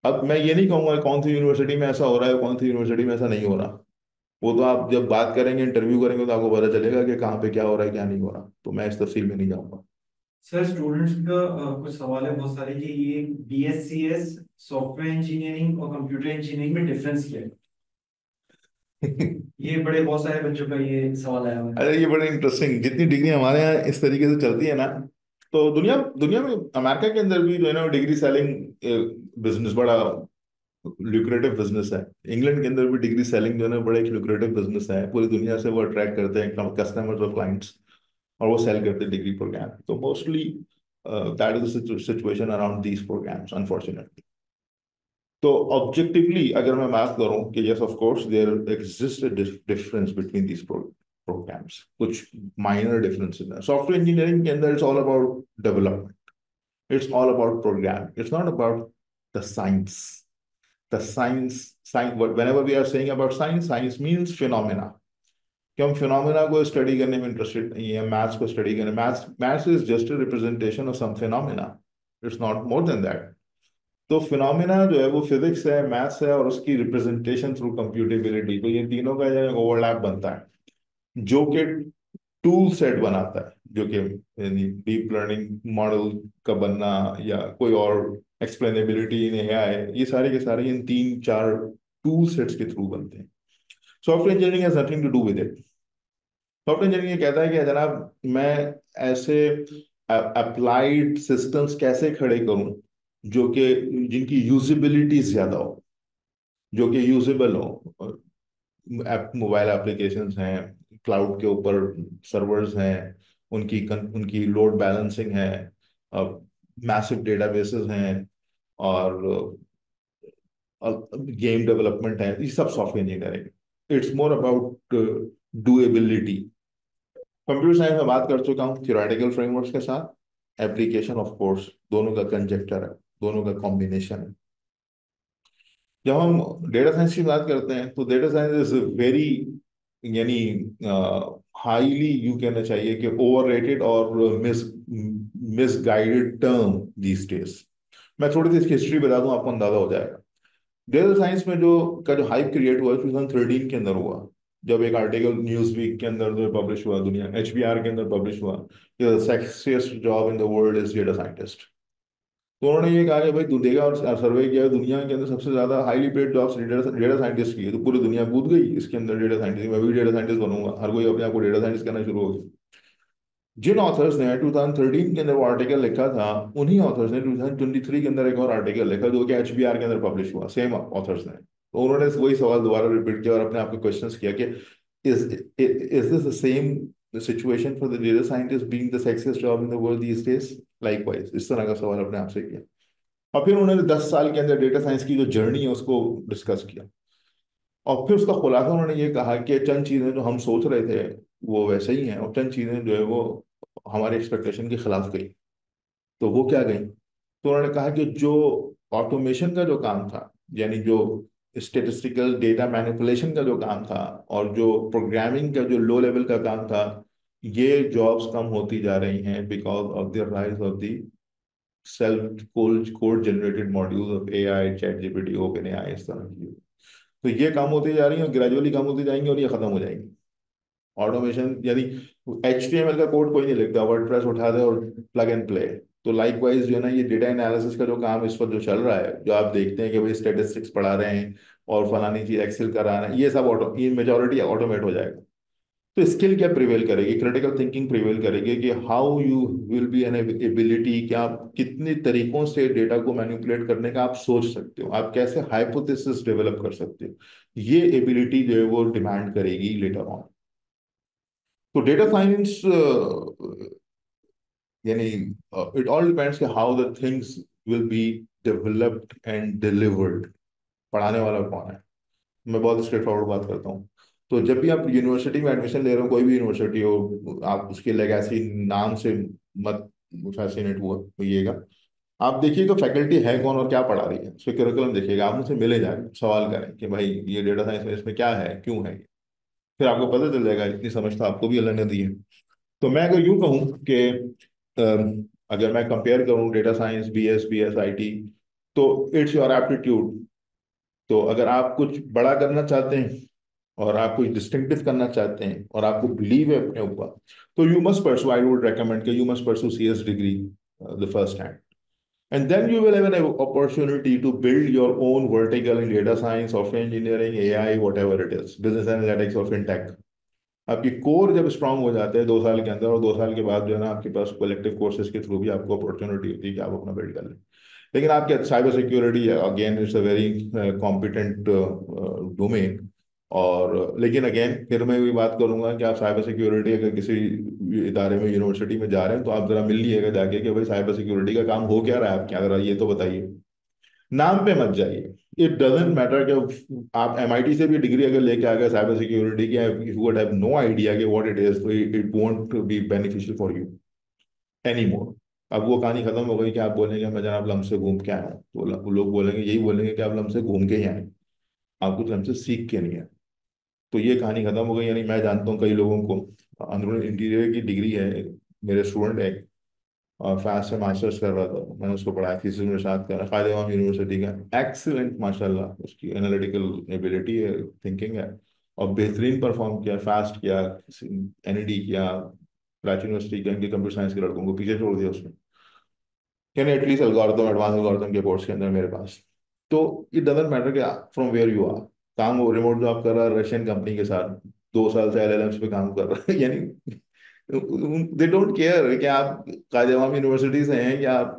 अब मैं ये नहीं कहूंगा कौन सी यूनिवर्सिटी में ऐसा हो रहा है, कौन सी यूनिवर्सिटी में ऐसा नहीं हो रहा। वो तो आप जब बात करेंगे, इंटरव्यू करेंगे, तो आपको पता चलेगा कि कहाँ पे क्या हो रहा है, क्या नहीं हो रहा। तो मैं इस तफसील में नहीं जाऊंगा। सर स्टूडेंट्स का कुछ सवाल है बहुत सारे कि ये BSCS सॉफ्टवेयर इंजीनियरिंग और कंप्यूटर इंजीनियरिंग में डिफरेंस क्या है। ये बड़े बहुत सारे बच्चों का ये सवाल आया हुआ है। अरे ये बड़े इंटरेस्टिंग, जितनी डिग्री हमारे यहाँ इस तरीके से चलती है ना, तो दुनिया दुनिया में अमेरिका के अंदर भी जो है ना डिग्री सेलिंग बिजनेस बड़ा ल्यूक्रेटिव बिजनेस है। इंग्लैंड के अंदर भी डिग्री सेलिंग जो है ना बड़ा एक ल्यूक्रेटिव बिजनेस है। पूरी दुनिया से वो अट्रैक्ट करते हैं कस्टमर्स और क्लाइंट्स, और वो सेल करते हैं डिग्री प्रोग्राम। तो mostly that is the situation around these programs unfortunately. तो ऑब्जेक्टिवली अगर मैं बात करूं कि yes of course there exist difference between these programs, कुछ माइनर डिफरेंसेस हैं। सॉफ्टवेयर इंजीनियरिंग के अंदर it's all about development, it's all about program, it's not about the science. The science whenever we are saying about science, science means phenomena, कि हम phenomena को study करने में interested नहीं है, मैथ्स को स्टडी करने। Maths maths is just a representation of some phenomena, it's not more than that. तो फिनोमेना जो है वो फिजिक्स है, मैथ्स है, और उसकी रिप्रेजेंटेशन थ्रू कंप्यूटेबिलिटी, तो ये तीनों का जो ओवरलैप बनता है, जो कि टूल सेट बनाता है, जो कि यानी डीप लर्निंग मॉडल का बनना या कोई और एक्सप्लेनेबिलिटी इन एआई, ये सारे के सारे इन 3-4 टूल सेट्स के थ्रू बनते हैं। Software engineering has nothing to do with it. Software engineering ये कहता है कि जनाब मैं ऐसे अप्लाइड सिस्टम्स कैसे खड़े करूं जो कि जिनकी यूजिबिलिटी ज्यादा हो, जो कि यूजेबल हो। मोबाइल एप्लीकेशंस हैं, क्लाउड के ऊपर सर्वर्स हैं, उनकी लोड बैलेंसिंग है, मैसिव डेटाबेसेस हैं, और गेम डेवलपमेंट है, ये सब software engineering. It's more about doability. Computer science में बात कर चुका हूँ थियोरेटिकल फ्रेमवर्क्स के साथ, एप्लीकेशन ऑफ कोर्स दोनों का कंजक्टर है, दोनों का कॉम्बिनेशन है। जब हम डेटा साइंस की बात करते हैं तो डेटा साइंस इज वेरी, यानी हाईली यू कहना चाहिए कि ओवररेटेड और मिसगाइडेड टर्म दीस डेज। मैं थोड़ी सी इसकी हिस्ट्री बता दूं, आपको अंदाजा हो जाएगा। डेटा साइंस में जो हाइप क्रिएट हुआ 2013 के अंदर हुआ, जब एक आर्टिकल न्यूज वीक के अंदर जो पब्लिश हुआ, दुनिया HBR के अंदर पब्लिश हुआ, sexiest job in the world is data scientist. तो उन्होंने ये कहा कि भाई तू देखा और सर्वे किया है, दुनिया के अंदर सबसे ज्यादा highly paid jobs data scientist की है। तो पूरी दुनिया कूद गई इसके अंदर डेटा साइंटिस्ट, मैं भी डेटा साइंटिस्ट बनूंगा, हर कोई अपने आप को डेटा साइंटिस्ट करना शुरू हो गया। जिन ऑथर्स ने 2013 के अंदर वो आर्टिकल लिखा था, उन्हीं ऑथर्स ने 2023 के अंदर एक और आर्टिकल लिखा जो कि HBR के अंदर पब्लिश हुआ, सेम ऑथर्स ने। तो उन्होंने वही सवाल दोबारा रिपीट किया और अपने आप को क्वेश्चन किया कि is is this the same situation for the data scientist being the sexiest job in the world these days, likewise इस तरह का सवाल अपने आप से किया। और फिर उन्होंने 10 साल के अंदर डेटा साइंस की जो जर्नी है उसको डिस्कस किया, और फिर उसका खुलासा उन्होंने ये कहा कि चंद चीजें जो हम सोच रहे थे वो वैसे ही हैं, और चंद चीजें जो है वो हमारे एक्सपेक्टेशन के खिलाफ गई। तो वो क्या गई? तो उन्होंने कहा कि जो ऑटोमेशन का जो काम था, यानी जो स्टेटिस्टिकल डेटा मैनिपुलेशन का जो काम था, और जो प्रोग्रामिंग का जो लो लेवल का काम था, ये जॉब्स कम होती जा रही हैं because of the rise of the self code generated modules of AI, chat GPT, open AI, इस तरह की। तो ये कम होती जा रही हैं और ग्रेजुअली कम होती जाएंगी और ये खत्म हो जाएंगी। ऑटोमेशन यानी HTML का कोड कोई नहीं लिखता, वर्डप्रेस उठा दे और प्लग एंड प्ले। तो लाइकवाइज जो है ना, ये डेटा एनालिसिस का जो काम इस वक्त जो चल रहा है, जो आप देखते हैं कि भाई स्टेटिस्टिक्स पढ़ा रहे हैं और फलानी चीज एक्सेल करा रहे हैं, ये सब ऑटो, ये मेजोरिटी ऑटोमेट हो जाएगा। तो स्किल क्या प्रिवेल करेगी? क्रिटिकल थिंकिंग प्रिवेल करेगी कि how you will B an ability, कि आप कितने तरीकों से डेटा को मैनिपुलेट करने का आप सोच सकते हो, आप कैसे हाइपोथेसिस डेवलप कर सकते हो। ये एबिलिटी जो है वो डिमांड करेगी लेटर ऑन। तो डेटा साइंस यानी it all depends how the things will be developed and delivered. पढ़ाने वाला कौन है? मैं बहुत स्ट्रेट फॉरवर्ड बात करता हूँ। तो जब भी आप यूनिवर्सिटी में एडमिशन ले रहे हो, कोई भी यूनिवर्सिटी हो, आप उसके लेगेसी नाम से मत फैसिनेट हुआ होइएगा। आप देखिएगा फैकल्टी है कौन और क्या पढ़ा रही है, उसके करिकुलम देखिएगा, आप उनसे मिले जाए, सवाल करें कि भाई ये डेटा साइंस में इसमें क्या है, क्यों है। फिर आपको पता चल जाएगा, इतनी समझ तो आपको भी अल्लाह ने दी है। तो मैं अगर यूं कहूँ कि अगर मैं कंपेयर करूँ data science, B S I T, तो इट्स योर एप्टीट्यूड। तो अगर आप कुछ बड़ा करना चाहते हैं और आप कुछ डिस्टिंक्टिव करना चाहते हैं और आपको बिलीव है अपने ऊपर, तो you must pursue, I would recommend कि you must pursue CS degree the first hand. And then you will have an opportunity to build your own vertical in data science, software engineering, AI, whatever it is, business analytics or fintech। आपकी core जब strong हो जाते हैं 2 साल के अंदर, और 2 साल के बाद जो है ना, आपके पास कलेक्टिव कोर्सेज के थ्रू भी आपको अपॉर्चुनिटी होती है कि आप अपना बिल्ड कर लें। लेकिन आपके cyber security again it's a very competent domain. और लेकिन अगेन फिर मैं भी बात करूंगा कि आप साइबर सिक्योरिटी अगर किसी इदारे में, यूनिवर्सिटी में जा रहे हैं, तो आप जरा मिल लीजिएगा जाके कि भाई साइबर सिक्योरिटी का काम हो क्या रहा है आपके यहाँ, जरा ये तो बताइए। नाम पे मत जाइए। इट डजेंट मैटर कि आप MIT से भी डिग्री अगर लेके आ गए साइबर सिक्योरिटी की, if you would have no idea कि व्हाट इट इज, तो it won't be beneficial for you any more. अब वो कहानी खत्म हो गई कि आप बोलेंगे मैं जनाब लम्ब से घूम के आया हूँ, तो वो लोग बोलेंगे, यही बोलेंगे कि आप लम्ब से घूम के ही आए, आप कुछ लम्ब से सीख के नहीं आए। तो ये कहानी खत्म हो गई। यानी मैं जानता हूँ कई लोगों को, अंदरूनी इंटीरियर की डिग्री है, मेरे स्टूडेंट है, और फैस्ट से मास्टर्स कर रहा था, मैंने उसको पढ़ाया, थीसिस में साथ करा, कायदे इमाम यूनिवर्सिटी का, एक्सीलेंट माशाल्लाह, उसकी एनालिटिकल एबिलिटी है, थिंकिंग है, और बेहतरीन परफॉर्म किया, फास्ट किया, NED किया, प्राची यूनिवर्सिटी के, इनके कंप्यूटर साइंस के लड़कों को पीछे छोड़ दिया उसने। यानी एटलीस्ट एल्गोरिथम, एडवांस एल्गोरिथम के कोर्स के अंदर मेरे पास। तो इट डजेंट मैटर कि फ्रॉम वेयर यू आर। काम वो रिमोट जॉब कर रहा है रशियन कंपनी के साथ, 2 साल से LLMs पे काम कर रहा है यानी दे डोंट केयर कि आप कायदे इमाम यूनिवर्सिटी से हैं या आप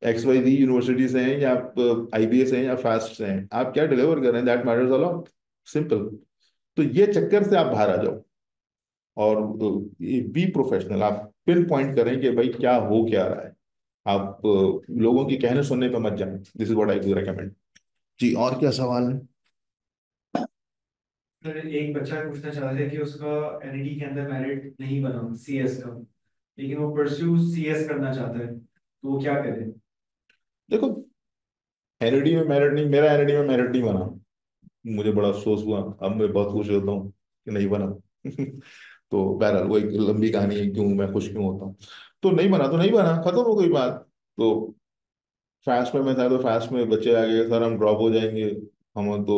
XYZ यूनिवर्सिटी से हैं या आप IBA से हैं या फास्ट से हैं, आप क्या डिलीवर कर रहे हैं, that matters a lot. Simple. तो ये चक्कर से आप बाहर आ जाओ और बी प्रोफेशनल। आप पिन पॉइंट करें कि भाई क्या हो क्या रहा है। आप लोगों की कहने सुनने पे मत जाएं। This is what I do recommend. जी, और क्या सवाल है? सर एक बच्चा पूछना चाह रहा है कि उसका एनईडी के अंदर मेरिट नहीं बना सीएस का, लेकिन वो परस्यू सीएस करना चाहता है, तो वो क्या करे? देखो, NID में मेरिट नहीं, मेरा NID में मेरिट नहीं बना, मुझे बड़ा अफसोस हुआ। अब मैं बहुत खुश होता हूँ कि नहीं बना तो बहरहाल वो एक लंबी कहानी है, क्यों मैं खुश क्यों होता हूँ। तो नहीं बना तो नहीं बना, खत्म हो गई बात। तो फास्ट में मैं था, तो फास्ट में बच्चे आ गए, सर हम ड्रॉप हो जाएंगे, हम तो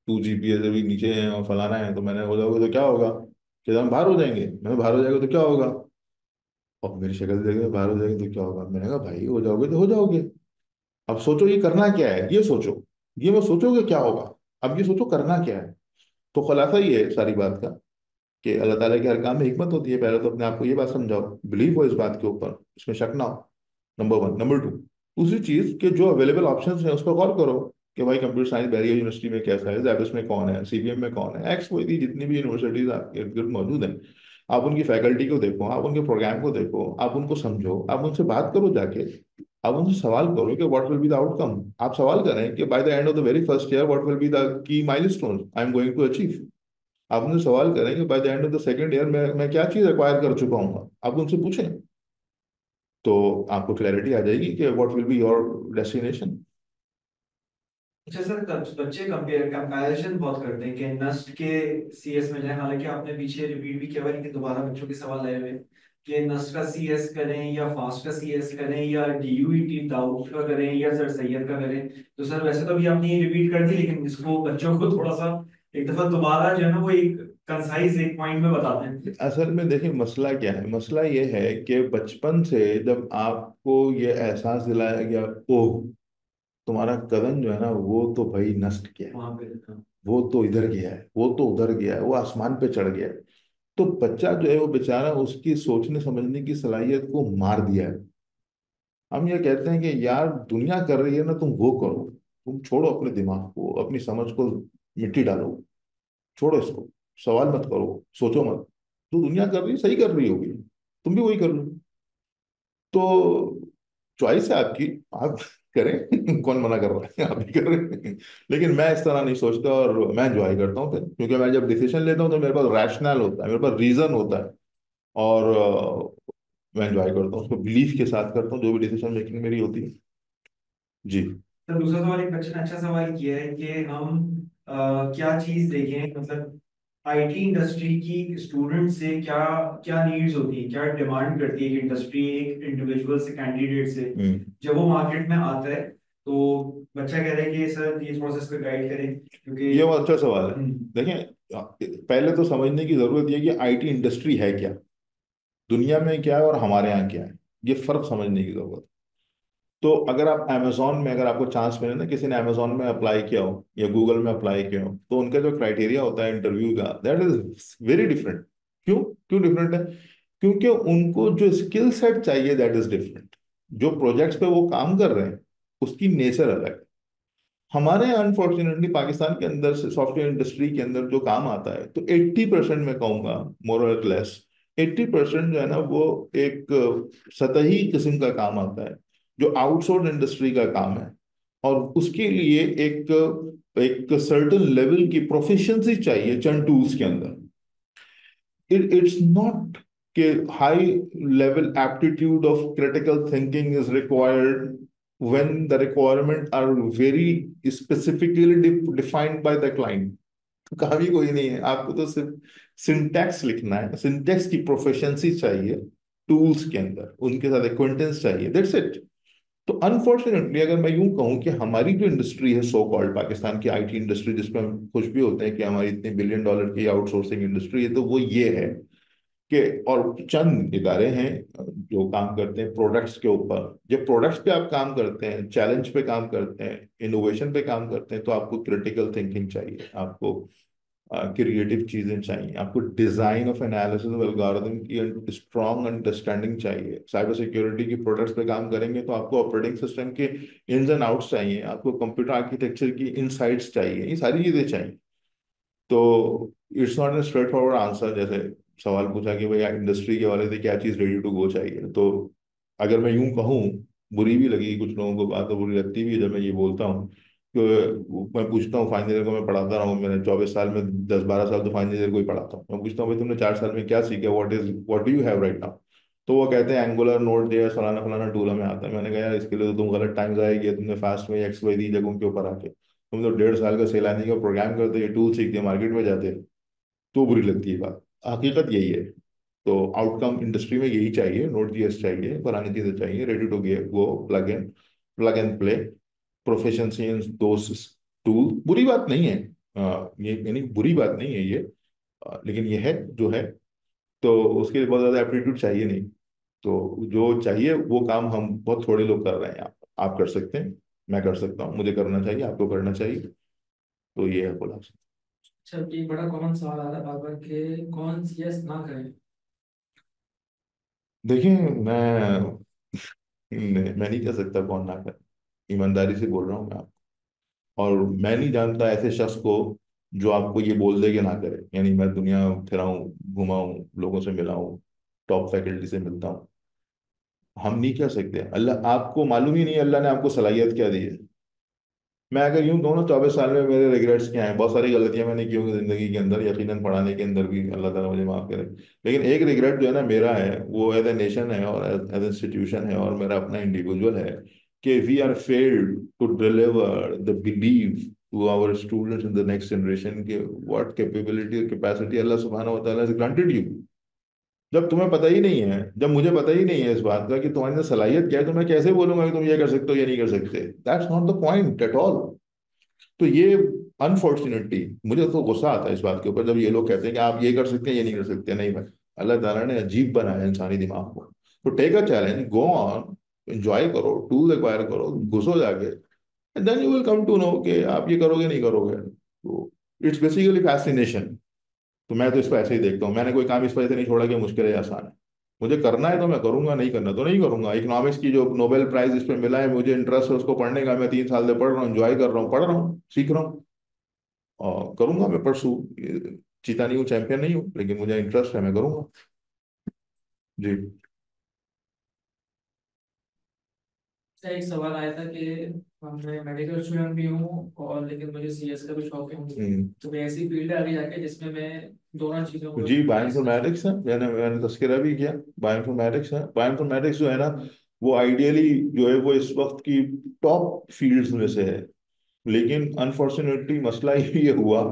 2 GPA से भी नीचे हैं और फलाना है। तो मैंने, हो जाओगे तो क्या होगा? कि हम बाहर हो जाएंगे। मैंने, बाहर हो जाएगा तो क्या होगा? और मेरी शक्ल देखे, बाहर हो जाएंगे तो क्या होगा? मैंने कहा भाई हो जाओगे तो हो जाओगे, अब सोचो ये करना क्या है, ये सोचो। ये मत सोचोगे क्या होगा, अब ये सोचो करना क्या है। तो खुलासा ये है सारी बात का कि अल्लाह ताला के हर काम में हिकमत होती है। पहले तो अपने आप को ये बात समझाओ, बिलीव हो इस बात के ऊपर, इसमें शक ना हो। Number one. नंबर टू, दूसरी चीज कि जो अवेलेबल ऑप्शंस हैं उस पर गौर करो कि भाई कंप्यूटर साइंस बैरियर यूनिवर्सिटी में कैसा है, जैबिस में कौन है, CBM में कौन है, एक्स कोई भी, जितनी भी यूनिवर्सिटीज आपके इर्द गिर्द मौजूद हैं, आप उनकी फैकल्टी को देखो, आप उनके प्रोग्राम को देखो, आप उनको समझो, आप उनसे बात करो जाके, आप उनसे सवाल करो कि what will be the outcome. आप सवाल करें कि by the end of the very first year what will be the key milestone I am going to achieve. आप उनसे सवाल करें कि by the end of the second year मैं क्या चीज एक्वायर कर चुका हूँ, आप उनसे पूछें। तो आपको क्लैरिटी आ जाएगी कि what will be your destination. अच्छा सर, बच्चे कंपैरिजन बहुत करते हैं कि नस्ट के सीएस में जाए, हालांकि आपने पीछे रिपीट भी किया हुआ है, लेकिन दोबारा बच्चों के सवाल आए हुए हैं कि नस्ट का सीएस करें या फास्ट का सीएस करें या डीयूईटी दाऊद का करें या सर सैयद का करें। तो सर वैसे तो अभी आपने ये रिपीट कर दी, लेकिन इसको बच्चों को थोड़ा सा एक दफा दोबारा जो है ना वो एक कंसाइज एक पॉइंट में बताते हैं। असल में देखिए मसला क्या है, मसला ये है कि बचपन से जब आपको ये एहसास दिलाया गया, ओह तुम्हारा कदम जो है ना वो तो भाई नष्ट किया है, वहां पे हाँ। वो तो इधर गया है, वो तो उधर गया है, वो आसमान पे चढ़ गया है, तो बच्चा जो है वो बेचारा उसकी सोचने समझने की सलाहियत को मार दिया है। हम ये कहते हैं कि यार दुनिया कर रही है ना, तुम वो करो, तुम छोड़ो अपने दिमाग को, अपनी समझ को मिट्टी डालो, छोड़ो इसको, सवाल मत करो, सोचो मत, जो दुनिया कर रही है सही कर रही होगी, तुम भी वही कर लो। तो चॉइस है आपकी, आप करें कौन मना कर रहा है, आप भी कर रहे हैं। लेकिन मैं इस तरह नहीं सोचता, और मैं एंजॉय करता हूँ फिर, क्योंकि मैं जब डिसीजन लेता हूँ तो मेरे पास रैशनल होता है, मेरे पास रीजन होता है, और मैं एंजॉय करता हूँ, उसको बिलीफ के साथ करता हूँ जो भी डिसीजन मेकिंग मेरी होती है। जी। तो दूसरा सवाल, एक बच्चे ने अच्छा सवाल किया है कि हम क्या चीज देखें, मतलब आईटी इंडस्ट्री की स्टूडेंट से क्या क्या नीड्स होती है, क्या डिमांड करती है एक इंडस्ट्री एक इंडिविजुअल से, कैंडिडेट से, हम्म। जब वो मार्केट में आता है। तो बच्चा कह रहा है कि सर ये थोड़ा सा इस पे गाइड करें क्योंकि ये बहुत अच्छा सवाल है। हम्म, देखें, पहले तो समझने की जरूरत है कि आईटी इंडस्ट्री है क्या, दुनिया में क्या है और हमारे यहाँ क्या है, ये फर्क समझने की जरूरत है। तो अगर आप अमेजोन में, अगर आपको चांस मिले ना, किसी ने अमेजोन में अप्लाई किया हो या गूगल में अप्लाई किया हो, तो उनका जो क्राइटेरिया होता है इंटरव्यू का, दैट इज वेरी डिफरेंट। क्यों क्यों डिफरेंट है? क्योंकि उनको जो स्किल सेट चाहिए दैट इज डिफरेंट, जो प्रोजेक्ट्स पे वो काम कर रहे हैं उसकी नेचर अलग है। हमारे यहाँ अनफॉर्चुनेटली पाकिस्तान के अंदर से सॉफ्टवेयर इंडस्ट्री के अंदर जो काम आता है, तो 80% मैं कहूँगा, मोर और लेस 80% जो है ना वो एक सतही किस्म का काम आता है, जो आउटसोर्स इंडस्ट्री का काम है। और उसके लिए एक एक सर्टेन लेवल की प्रोफिशिएंसी चाहिए चंद टूल्स के अंदर। It's not कि high level aptitude of critical thinking is required when the requirement are very specifically defined by the client। तो कहा भी कोई नहीं है, आपको तो सिर्फ सिंटैक्स लिखना है, सिंटैक्स की प्रोफिशिएंसी चाहिए, टूल्स के अंदर उनके साथ एक्वेंटेंस चाहिए, दैट्स इट। तो अनफॉर्चुनेटली अगर मैं यूं कहूं कि हमारी जो इंडस्ट्री है, सो कॉल्ड पाकिस्तान की आईटी इंडस्ट्री, जिसमें हम खुश भी होते हैं कि हमारी इतने बिलियन डॉलर की आउटसोर्सिंग इंडस्ट्री है, तो वो ये है कि, और चंद इदारे हैं जो काम करते हैं प्रोडक्ट्स के ऊपर। जब प्रोडक्ट्स पे आप काम करते हैं, चैलेंज पे काम करते हैं, इनोवेशन पे काम करते हैं, तो आपको क्रिटिकल थिंकिंग चाहिए, आपको क्रिएटिव चीजें चाहिए, आपको design of analysis of algorithm की स्ट्रॉन्ग अंडरस्टैंडिंग चाहिए। साइबर सिक्योरिटी की प्रोडक्ट्स पे काम करेंगे तो आपको ऑपरेटिंग सिस्टम के इन्स एंड आउट्स चाहिए, आपको कंप्यूटर आर्किटेक्चर की इनसाइट्स चाहिए, ये सारी चीजें चाहिए। तो it's not a straight forward answer. जैसे सवाल पूछा कि भाई इंडस्ट्री के वाले से क्या चीज़ रेडी टू गो चाहिए, तो अगर मैं यूं कहूँ, बुरी भी लगी कुछ लोगों को, बात तो बुरी लगती भी है जब मैं ये बोलता हूँ कि मैं पूछता हूँ फाइनल ईयर को, मैं पढ़ाता रहा हूँ, मैंने 24 साल में 10-12 साल तो फाइनल ईयर को ही पढ़ाता हूँ, मैं पूछता हूँ भाई तुमने 4 साल में क्या सीखा, what do you have right now? तो वो कहते हैं एंगुलर नोड जेएस फलाना फलाना टूल हमें आता है। मैंने कहा यार इसके लिए तो तुम गलत टाइम जाया किया तुमने, फास्ट में एक्स वाई दी जगहों के ऊपर आके, तुम तो 1.5 साल का सैलानी का प्रोग्राम करते, ये टूल सीखते मार्केट में जाते, तो बुरी लगती है बात। हकीकत यही है। तो आउटकम इंडस्ट्री में यही चाहिए, नोट जीएस चाहिए, पुरानी चीजें चाहिए, ready to go, plug and play, proficiency in those tool. बुरी बात नहीं है, ये यानी बुरी बात नहीं है ये, लेकिन ये है जो है। तो उसके लिए बहुत ज्यादा एप्टीट्यूड चाहिए नहीं। तो जो चाहिए वो काम हम बहुत थोड़े लोग कर रहे हैं। आप कर सकते हैं, मैं कर सकता हूँ, मुझे करना चाहिए, आपको करना चाहिए। तो ये है बोला। अच्छा, एक बड़ा कॉमन सवाल आता है बार बार कि कौन सी यस ना करें। देखिए, मैं नहीं कह सकता कौन ना करे, ईमानदारी से बोल रहा हूँ मैं आपको। और मैं नहीं जानता ऐसे शख्स को जो आपको ये बोल दे कि ना करे। यानी मैं दुनिया फिरा हूँ, घुमा हूँ, लोगों से मिला हूँ, टॉप फैकल्टी से मिलता हूँ, हम नहीं कह सकते। अल्लाह आपको मालूम ही नहीं अल्लाह ने आपको सलाहियत क्या दी है। मैं अगर यूं कहूँ ना, 24 साल में मेरे रिग्रेट्स क्या हैं, बहुत सारी गलतियां मैंने की होंगी जिंदगी के अंदर, यकीनन पढ़ाने के अंदर भी, अल्लाह ताला मुझे माफ करे। लेकिन एक रिग्रेट जो है ना मेरा है, वो एज ए नेशन है और एज इंस्टीट्यूशन है और मेरा अपना इंडिविजुअल है, कि we are failed to deliver the believe to our students in the next generation के व्हाट कैपेबिलिटी और कैपेसिटी अल्लाह सुब्हानहू व तआला हैज ग्रांटेड यू। जब तुम्हें पता ही नहीं है, जब मुझे पता ही नहीं है इस बात का कि तुम्हारे अंदर सलाहियत क्या है, तो मैं कैसे बोलूंगा कि तुम ये कर सकते हो या नहीं कर सकते? That's not the point at all. तो ये अनफॉर्चुनेटली मुझे तो गुस्सा आता है इस बात के ऊपर जब ये लोग कहते हैं कि आप ये कर सकते हैं ये नहीं कर सकते। नहीं भाई, अल्लाह ताला ने अजीब बनाया है इंसानी दिमाग को। तो take a challenge, go on, enjoy करो, टूल एक्वायर करो, घुसो जाके, and then you will come to know कि आप ये करोगे नहीं करोगे। तो इट्स बेसिकली फैसिनेशन। तो मैं तो इसको ऐसे ही देखता हूँ, मैंने कोई काम इस वजह से नहीं छोड़ा कि मुश्किल है या आसान है। मुझे करना है तो मैं करूंगा, नहीं करना तो नहीं करूंगा। इकोनॉमिक्स की जो नोबेल प्राइज इस पे मिला है, मुझे इंटरेस्ट है उसको पढ़ने का, मैं 3 साल से पढ़ रहा हूँ, एंजॉय कर रहा हूँ, पढ़ रहा हूँ, सीख रहा हूँ, और करूंगा मैं परसू। जीता नहीं हूँ, चैंपियन नहीं हूँ, लेकिन मुझे इंटरेस्ट है, मैं करूंगा। जी। से एक सवाल आया था कि मैं मेडिकल स्टूडेंट भी हूँ और लेकिन मुझे सीएस का भी शौक है। हम्म। तो मैं ऐसी फील्ड है आगे जाके जिसमें मैं दोनों चीजों को जी, मिक्स कर सकूँ। बायोइन्फॉर्मेटिक्स है, मैंने मैंने तस्करा भी किया। बायोइन्फॉर्मेटिक्स है, बायोइन्फॉर्मेटिक्स जो है ना, वो आइडियली जो है वो इस वक्त की टॉप फील्ड्स में से है। लेकिन अनफॉर्चुनेटली मसला ये हुआ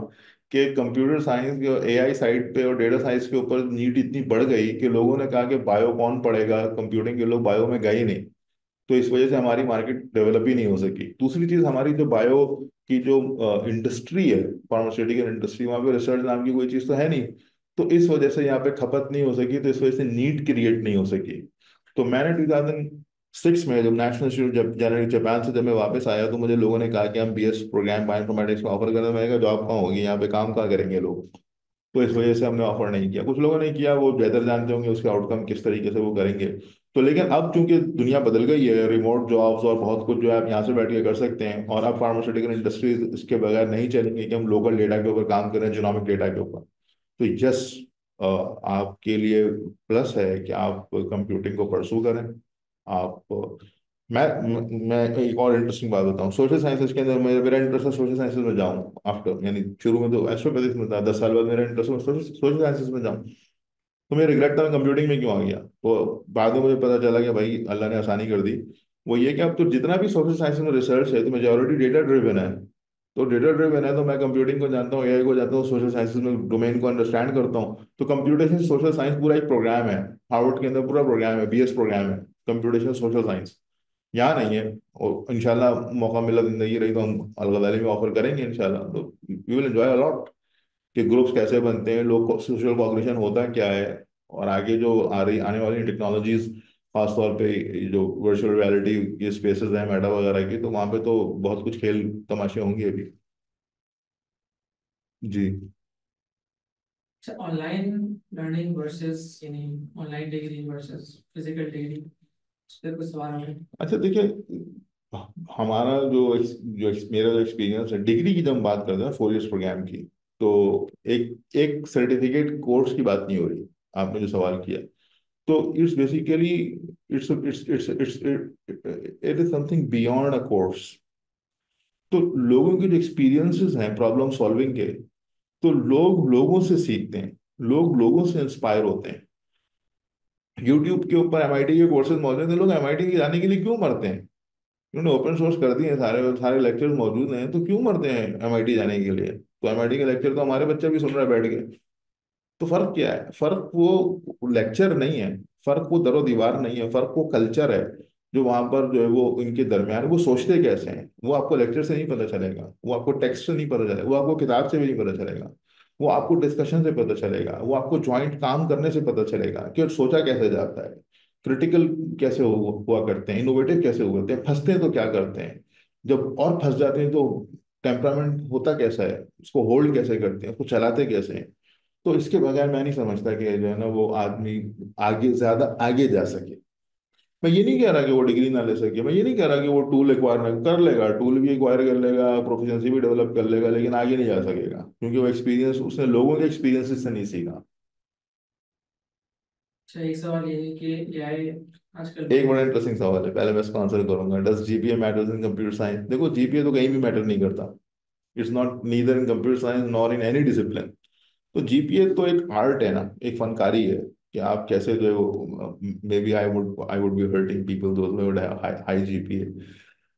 कि कंप्यूटर साइंस और एआई साइड पे और डेटा साइंस के ऊपर नीड इतनी बढ़ गई कि लोगों ने कहा कि बायो कौन पढ़ेगा, कंप्यूटिंग के लोग बायो में गए ही नहीं। तो इस वजह से हमारी मार्केट डेवलप ही नहीं हो सकी। दूसरी चीज, हमारी जो बायो की जो इंडस्ट्री है, फार्मास्यूटिकल इंडस्ट्री, वहाँ पे रिसर्च नाम की कोई चीज़ तो है नहीं। तो इस वजह से यहाँ पे खपत नहीं हो सकी, तो इस वजह से नीड क्रिएट नहीं हो सकी। तो मैंने 2006 में जब नेशनल इंस्टीट्यूट जब जाने जापान से जब मैं वापस आया, तो मुझे लोगों ने कहा कि हम बीएस प्रोग्राम बायोइन्फॉर्मेटिक्स में ऑफर कर रहे हैं। मैंने कहा जॉब कहाँ होगी, यहाँ पे काम कहाँ करेंगे लोग? तो इस वजह से हमने ऑफर नहीं किया। कुछ लोगों ने किया, वो बेहतर जानते होंगे उसके आउटकम किस तरीके से वो करेंगे। तो लेकिन अब चूंकि दुनिया बदल गई है, रिमोट जॉब्स और बहुत कुछ जो है आप यहाँ से बैठ के कर सकते हैं, और अब फार्मास्यूटिकल इंडस्ट्रीज इसके बगैर नहीं चलेंगे कि हम लोकल डेटा के ऊपर काम करें, जीनोमिक डेटा के ऊपर। तो यस, आपके लिए प्लस है कि आप कंप्यूटिंग को परसू करें। आप मैं एक और इंटरेस्टिंग बात बताऊं, सोशल साइंसेज के अंदर मेरा इंटरेस्ट है सोशल साइंसेज में जाऊं आफ्टर, यानी शुरू में तो एस्ट्रोफिजिक्स में था, 10 साल बाद मेरा इंटरेस्ट है सोशल साइंसेज में जाऊं। तो मैं रिग्रेट था मैं कंप्यूटिंग में क्यों आ गया। तो बाद में मुझे पता चला कि भाई अल्लाह ने आसानी कर दी। वो ये कि अब तो जितना भी सोशल साइंस में रिसर्च है तो मेजोरिटी डेटा ड्रिवन है। तो डेटा ड्रिवन है, तो मैं कंप्यूटिंग को जानता हूँ, एआई को जानता हूँ, सोशल साइंसेज में डोमेन को अंडरस्टैंड करता हूँ। तो कंप्यूटेशन सोशल साइंस पूरा एक प्रोग्राम है, हार्वर्ड के अंदर पूरा प्रोग्राम है, बीएस प्रोग्राम है कंप्यूटेशन सोशल साइंस। यहाँ नहीं है। और इंशाल्लाह मौका मिला, जिंदगी रही तो हम अल-गज़ाली में ऑफर करेंगे इंशाल्लाह। तो वी विल एंजॉय अलॉट कि ग्रुप्स कैसे बनते हैं, लोग सोशल कोऑर्डिनेशन होता क्या है, और आगे जो आ रही आने वाली टेक्नोलॉजीज, खासतौर पे ये जो वर्चुअल रियलिटी के स्पेसेस हैं, मेटा वगैरह की, तो वहाँ पे तो बहुत कुछ खेल तमाशे होंगे अभी। जी। अच्छा, ऑनलाइन लर्निंग वर्सेस यानी online degree versus physical degree, उस पर कुछ सवाल है। अच्छा देखिए, हमारा मेरा जो एक्सपीरियंस है डिग्री की, जब हम बात करते हैं 4 इयर्स प्रोग्राम की, तो एक एक सर्टिफिकेट कोर्स की बात नहीं हो रही। आपने जो सवाल किया, तो it's basically it's it is something beyond a course. तो लोगों के जो एक्सपीरियंसेस हैं प्रॉब्लम सॉल्विंग के, तो लोग लोगों से सीखते हैं, लोग लोगों से इंस्पायर होते हैं। यूट्यूब के ऊपर एमआईटी के कोर्सेज मौजूद हैं, लोग एमआईटी के जाने के लिए क्यों मरते हैं? उन्होंने ओपन सोर्स कर दिए, सारे सारे लेक्चर्स मौजूद हैं, तो क्यों मरते हैं एमआईटी जाने के लिए? तो एमआईटी के लेक्चर तो हमारे बच्चे भी सुन रहे हैं बैठ के। तो फर्क क्या है? फर्क वो लेक्चर नहीं है, फर्क वो दरो दीवार नहीं है, फर्क वो कल्चर है जो वहां पर जो है वो इनके दरमियान, वो सोचते कैसे हैं, वो आपको लेक्चर से नहीं पता चलेगा, वो आपको टेक्स्ट से नहीं पता चलेगा, वो आपको किताब से भी नहीं पता चलेगा, वो आपको डिस्कशन से पता चलेगा, वो आपको ज्वाइंट काम करने से पता चलेगा कि सोचा कैसे जाता है, क्रिटिकल कैसे हुआ करते हैं, इनोवेटिव कैसे हुए होते हैं, फंसते हैं तो क्या करते हैं, जब और फंस जाते हैं तो टेम्परामेंट होता कैसा है, उसको होल्ड कैसे करते हैं, उसको चलाते कैसे हैं। तो इसके बगैर मैं नहीं समझता कि जो है ना वो आदमी आगे ज्यादा आगे जा सके। मैं ये नहीं कह रहा कि वो डिग्री ना ले सके, मैं ये नहीं कह रहा कि वो टूल एक्वायर ना कर लेगा, टूल भी एक्वायर कर लेगा, प्रोफिशिएंसी भी डेवलप कर लेगा, लेकिन आगे नहीं जा सकेगा, क्योंकि वो एक्सपीरियंस उसने लोगों के एक्सपीरियंसेस से नहीं सीखा। अच्छा, एक सवाल ये है कि एआई आजकल एक बड़ा बहुत। इंटरेस्टिंग सवाल है, पहले मैं इसको आंसर करूंगा। Does GPA matters in computer science? देखो, जीपीए तो कहीं भी मैटर नहीं करता। It's not neither in computer science nor in any discipline. तो जीपीए तो एक आर्ट है ना, एक फनकारी है कि आप कैसे जो है वो, maybe I would be hurting people those men would have high GPA.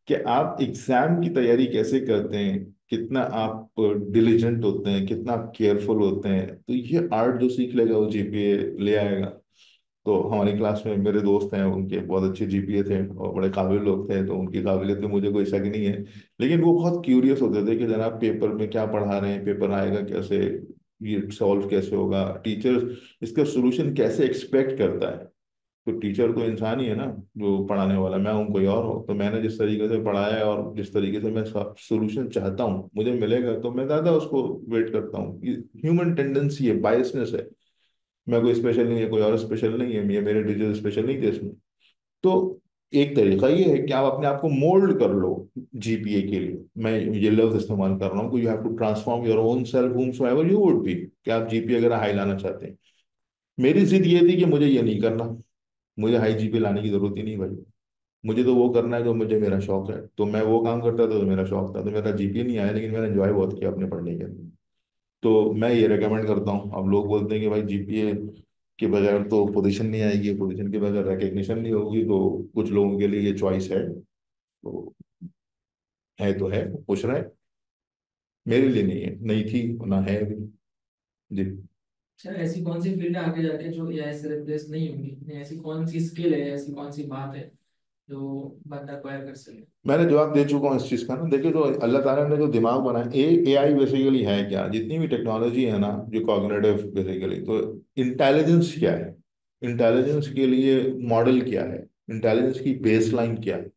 कि आप एग्जाम की तैयारी कैसे करते हैं, कितना आप डिलीजेंट होते हैं, कितना आप केयरफुल होते हैं, तो ये आर्ट जो सीख लेगा वो जीपीए ले आएगा। तो हमारी क्लास में मेरे दोस्त हैं, उनके बहुत अच्छे जीपीए थे और बड़े काबिल लोग थे, तो उनकी काबिलियत में मुझे कोई शक नहीं है। लेकिन वो बहुत क्यूरियस होते थे कि जनाब पेपर में क्या पढ़ा रहे हैं, पेपर आएगा कैसे, ये सॉल्व कैसे होगा, टीचर इसका सोल्यूशन कैसे एक्सपेक्ट करता है। तो टीचर तो इंसान ही है ना, जो पढ़ाने वाला, मैं हूँ कोई और हो, तो मैंने जिस तरीके से पढ़ाया है और जिस तरीके से मैं सोल्यूशन चाहता हूँ मुझे मिलेगा, तो मैं ज़्यादा उसको वेट करता हूँ। ह्यूमन टेंडेंसी है, बायसनेस है। मैं कोई स्पेशल नहीं है, कोई और स्पेशल नहीं है, ये मेरे टीचर स्पेशल नहीं थे इसमें। तो एक तरीका ये है कि आप अपने आप को मोल्ड कर लो जीपीए के लिए। मैं ये लफ्ज इस्तेमाल कर रहा हूँ कि you have to transform your own self whomsoever you would be, कि आप जीपीए अगर हाई लाना चाहते हैं। मेरी जिद ये थी कि मुझे ये नहीं करना, मुझे हाई जीपीए लाने की जरूरत ही नहीं भाई। मुझे तो वो करना है जो मुझे मेरा शौक है, तो मैं वो काम करता था, तो मेरा शौक था, तो मेरा जीपीए नहीं आया, लेकिन मैंने एंजॉय बहुत किया अपने पढ़ने के अंदर। तो मैं ये रेकमेंड करता हूँ। अब लोग बोलते हैं कि भाई जीपीए के बगैर तो पोजीशन नहीं आएगी, पोजीशन के बगैर रिकग्निशन नहीं होगी, तो कुछ लोगों के लिए ये चॉइस है, तो है तो है, पूछ रहे हैं। मेरे लिए नहीं है, नहीं थी ना है अभी। जी। अच्छा, ऐसी कौन सी फील्ड है आगे जाके जो एआई से रिप्लेस नहीं होगी? ऐसी कौन सी स्किल है, ऐसी कौन सी बात है जो बंदा एक्वायर कर सके? मैंने जवाब दे चुका हूँ इस चीज़ का ना। देखिए, जो अल्लाह ताला ने जो दिमाग बनाया, एआई बेसिकली है क्या, जितनी भी टेक्नोलॉजी है ना, जो कॉग्निटिव बेसिकली, तो इंटेलिजेंस क्या है, इंटेलिजेंस के लिए मॉडल क्या है, इंटेलिजेंस की बेसलाइन क्या है।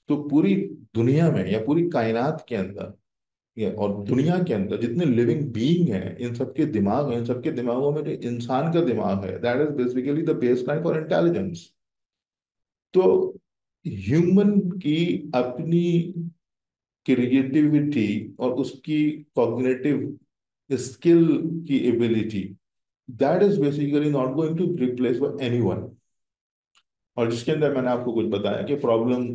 तो पूरी दुनिया में या पूरी कायनात के अंदर और दुनिया के अंदर जितने लिविंग बीइंग हैं, इन सबके दिमाग हैं, इन सबके दिमागों में जो इंसान का दिमाग है, that is basically the baseline for intelligence. तो ह्यूमन की अपनी क्रिएटिविटी और उसकी कॉग्निटिव स्किल की ability, that is basically not going to replace by anyone. और जिसके अंदर मैंने आपको कुछ बताया कि प्रॉब्लम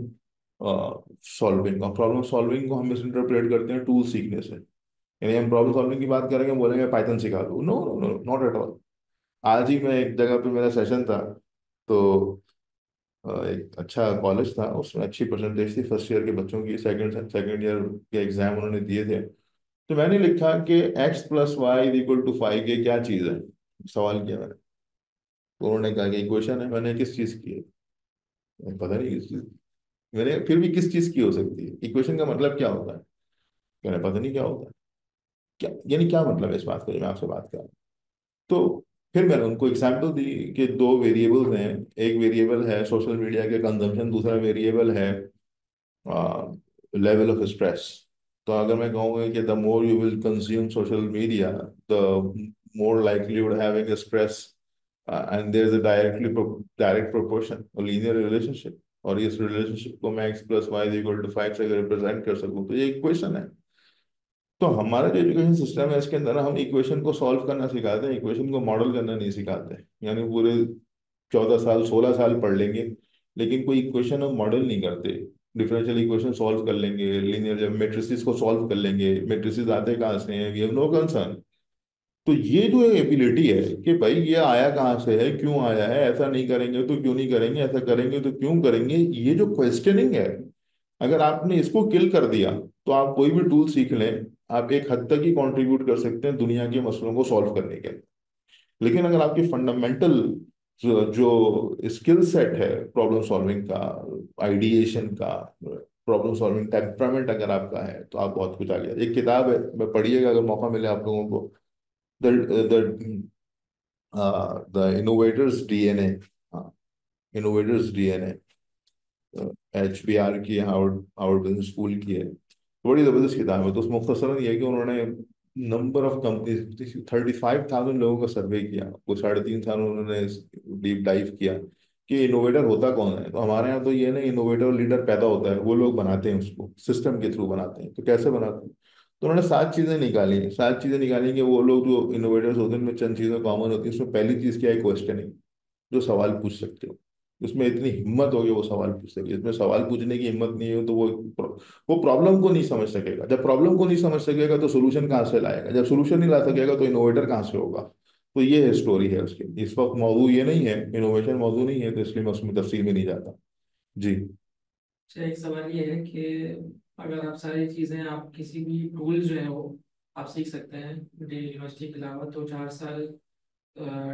सॉल्विंग, और प्रॉब्लम सॉल्विंग को हम मिस इंटरप्रेट करते हैं टूल सीखने से। यानी हम प्रॉब्लम सॉल्विंग की बात करेंगे, बोलेंगे पाइथन सिखा दो, no no no, not at all. आज ही मैं एक जगह पे मेरा सेशन था, तो एक अच्छा कॉलेज था, उसमें अच्छी परसेंटेज थी फर्स्ट ईयर के बच्चों की, सेकंड सेकंड ईयर के एग्जाम उन्होंने दिए थे। तो मैंने लिखा कि x plus y equal to 5, ये क्या चीज़ है, सवाल किया मैंने। तो उन्होंने कहा कि इक्वेशन है। मैंने किस चीज़ की है, मैंने पता नहीं किस चीज़। मैंने फिर भी किस चीज़ की हो सकती है, इक्वेशन का मतलब क्या होता है, मैंने पता नहीं क्या होता है। क्या यानी क्या मतलब है इस बात का जो मैं आपसे बात कर रहा हूँ। तो फिर मैंने उनको एग्जाम्पल दी कि दो वेरिएबल्स हैं, एक वेरिएबल है सोशल मीडिया के कंजम्पशन, दूसरा वेरिएबल है लेवल ऑफ स्ट्रेस। तो अगर मैं कहूँगा कि the more you will consume social media, the more likelihood having a stress, and there is a direct proportion or linear relationship, और इस रिलेशनशिप को मैं x plus y equal to 5 से अगर रिप्रेजेंट कर सकूँ तो ये इक्वेशन है। तो हमारा जो एजुकेशन सिस्टम है इसके अंदर ना, हम इक्वेशन को सॉल्व करना सिखाते हैं, इक्वेशन को मॉडल करना नहीं सिखाते। यानी पूरे 14 साल 16 साल पढ़ लेंगे, लेकिन कोई इक्वेशन हम मॉडल नहीं करते। डिफरेंशियल इक्वेशन सॉल्व कर लेंगे, लीनियर जब मेट्रिसेस को सॉल्व कर लेंगे, मेट्रिसेस आते कहाँ से हैं, वी हैव नो कंसर्न। तो ये जो एबिलिटी है कि भाई ये आया कहाँ से है, क्यों आया है, ऐसा नहीं करेंगे तो क्यों नहीं करेंगे, ऐसा करेंगे तो क्यों करेंगे, ये जो क्वेश्चनिंग है, अगर आपने इसको किल कर दिया तो आप कोई भी टूल सीख लें, आप एक हद तक ही कंट्रीब्यूट कर सकते हैं दुनिया के मसलों को सॉल्व करने के लिए। लेकिन अगर आपकी फंडामेंटल जो स्किल सेट है प्रॉब्लम सॉल्विंग का, आइडिएशन का, प्रॉब्लम सॉल्विंग टेम्परामेंट अगर आपका है, तो आप बहुत कुछ आगे। एक किताब है, मैं पढ़िएगा अगर मौका मिले आप लोगों को, the the innovators DNA, innovators DNA, HBR की, हार्वर्ड हार्वर्ड बिजनेस स्कूल की है। बड़ी जबरदस्त किताब है। तो उस मुख्तसरन ये है कि उन्होंने नंबर ऑफ कंपनीज 35,000 लोगों का सर्वे किया, वो 3.5 साल उन्होंने डीप डाइव किया कि इनोवेटर होता कौन है। तो हमारे यहाँ तो ये ना, इनोवेटर लीडर पैदा होता है, वो लोग बनाते हैं उसको, सिस्टम के थ्रू बनाते हैं। तो कैसे बनाते हैं, तो उन्होंने 7 चीजें निकाली, 7 चीजें निकाली कि वो लोग जो इनोवेटर्स होते हैं उनमें चंद चीजें कॉमन होती है। उसमें पहली चीज क्या है, क्वेश्चनिंग, जो सवाल पूछ सकते हो, उसमें इतनी हिम्मत होगी वो सवाल पूछ सके। इसमें सवाल पूछने की हिम्मत नहीं है तो वो प्रॉब्लम को नहीं समझ सकेगा। जब प्रॉब्लम को नहीं समझ सकेगा तो सोल्यूशन कहाँ से लाएगा, जब सोल्यूशन नहीं ला सकेगा तो इनोवेटर कहाँ से होगा। तो ये है स्टोरी है उसकी। इस वक्त मौजूद ये नहीं है, इनोवेशन मौजूद नहीं है, तो इसलिए मैं उसमें तफसील में नहीं जाता। जी। अच्छा, एक सवाल ये है कि अगर आप सारी चीज़ें, आप किसी भी टूल जो है वो आप सीख सकते हैं यूनिवर्सिटी के अलावा, तो 4 साल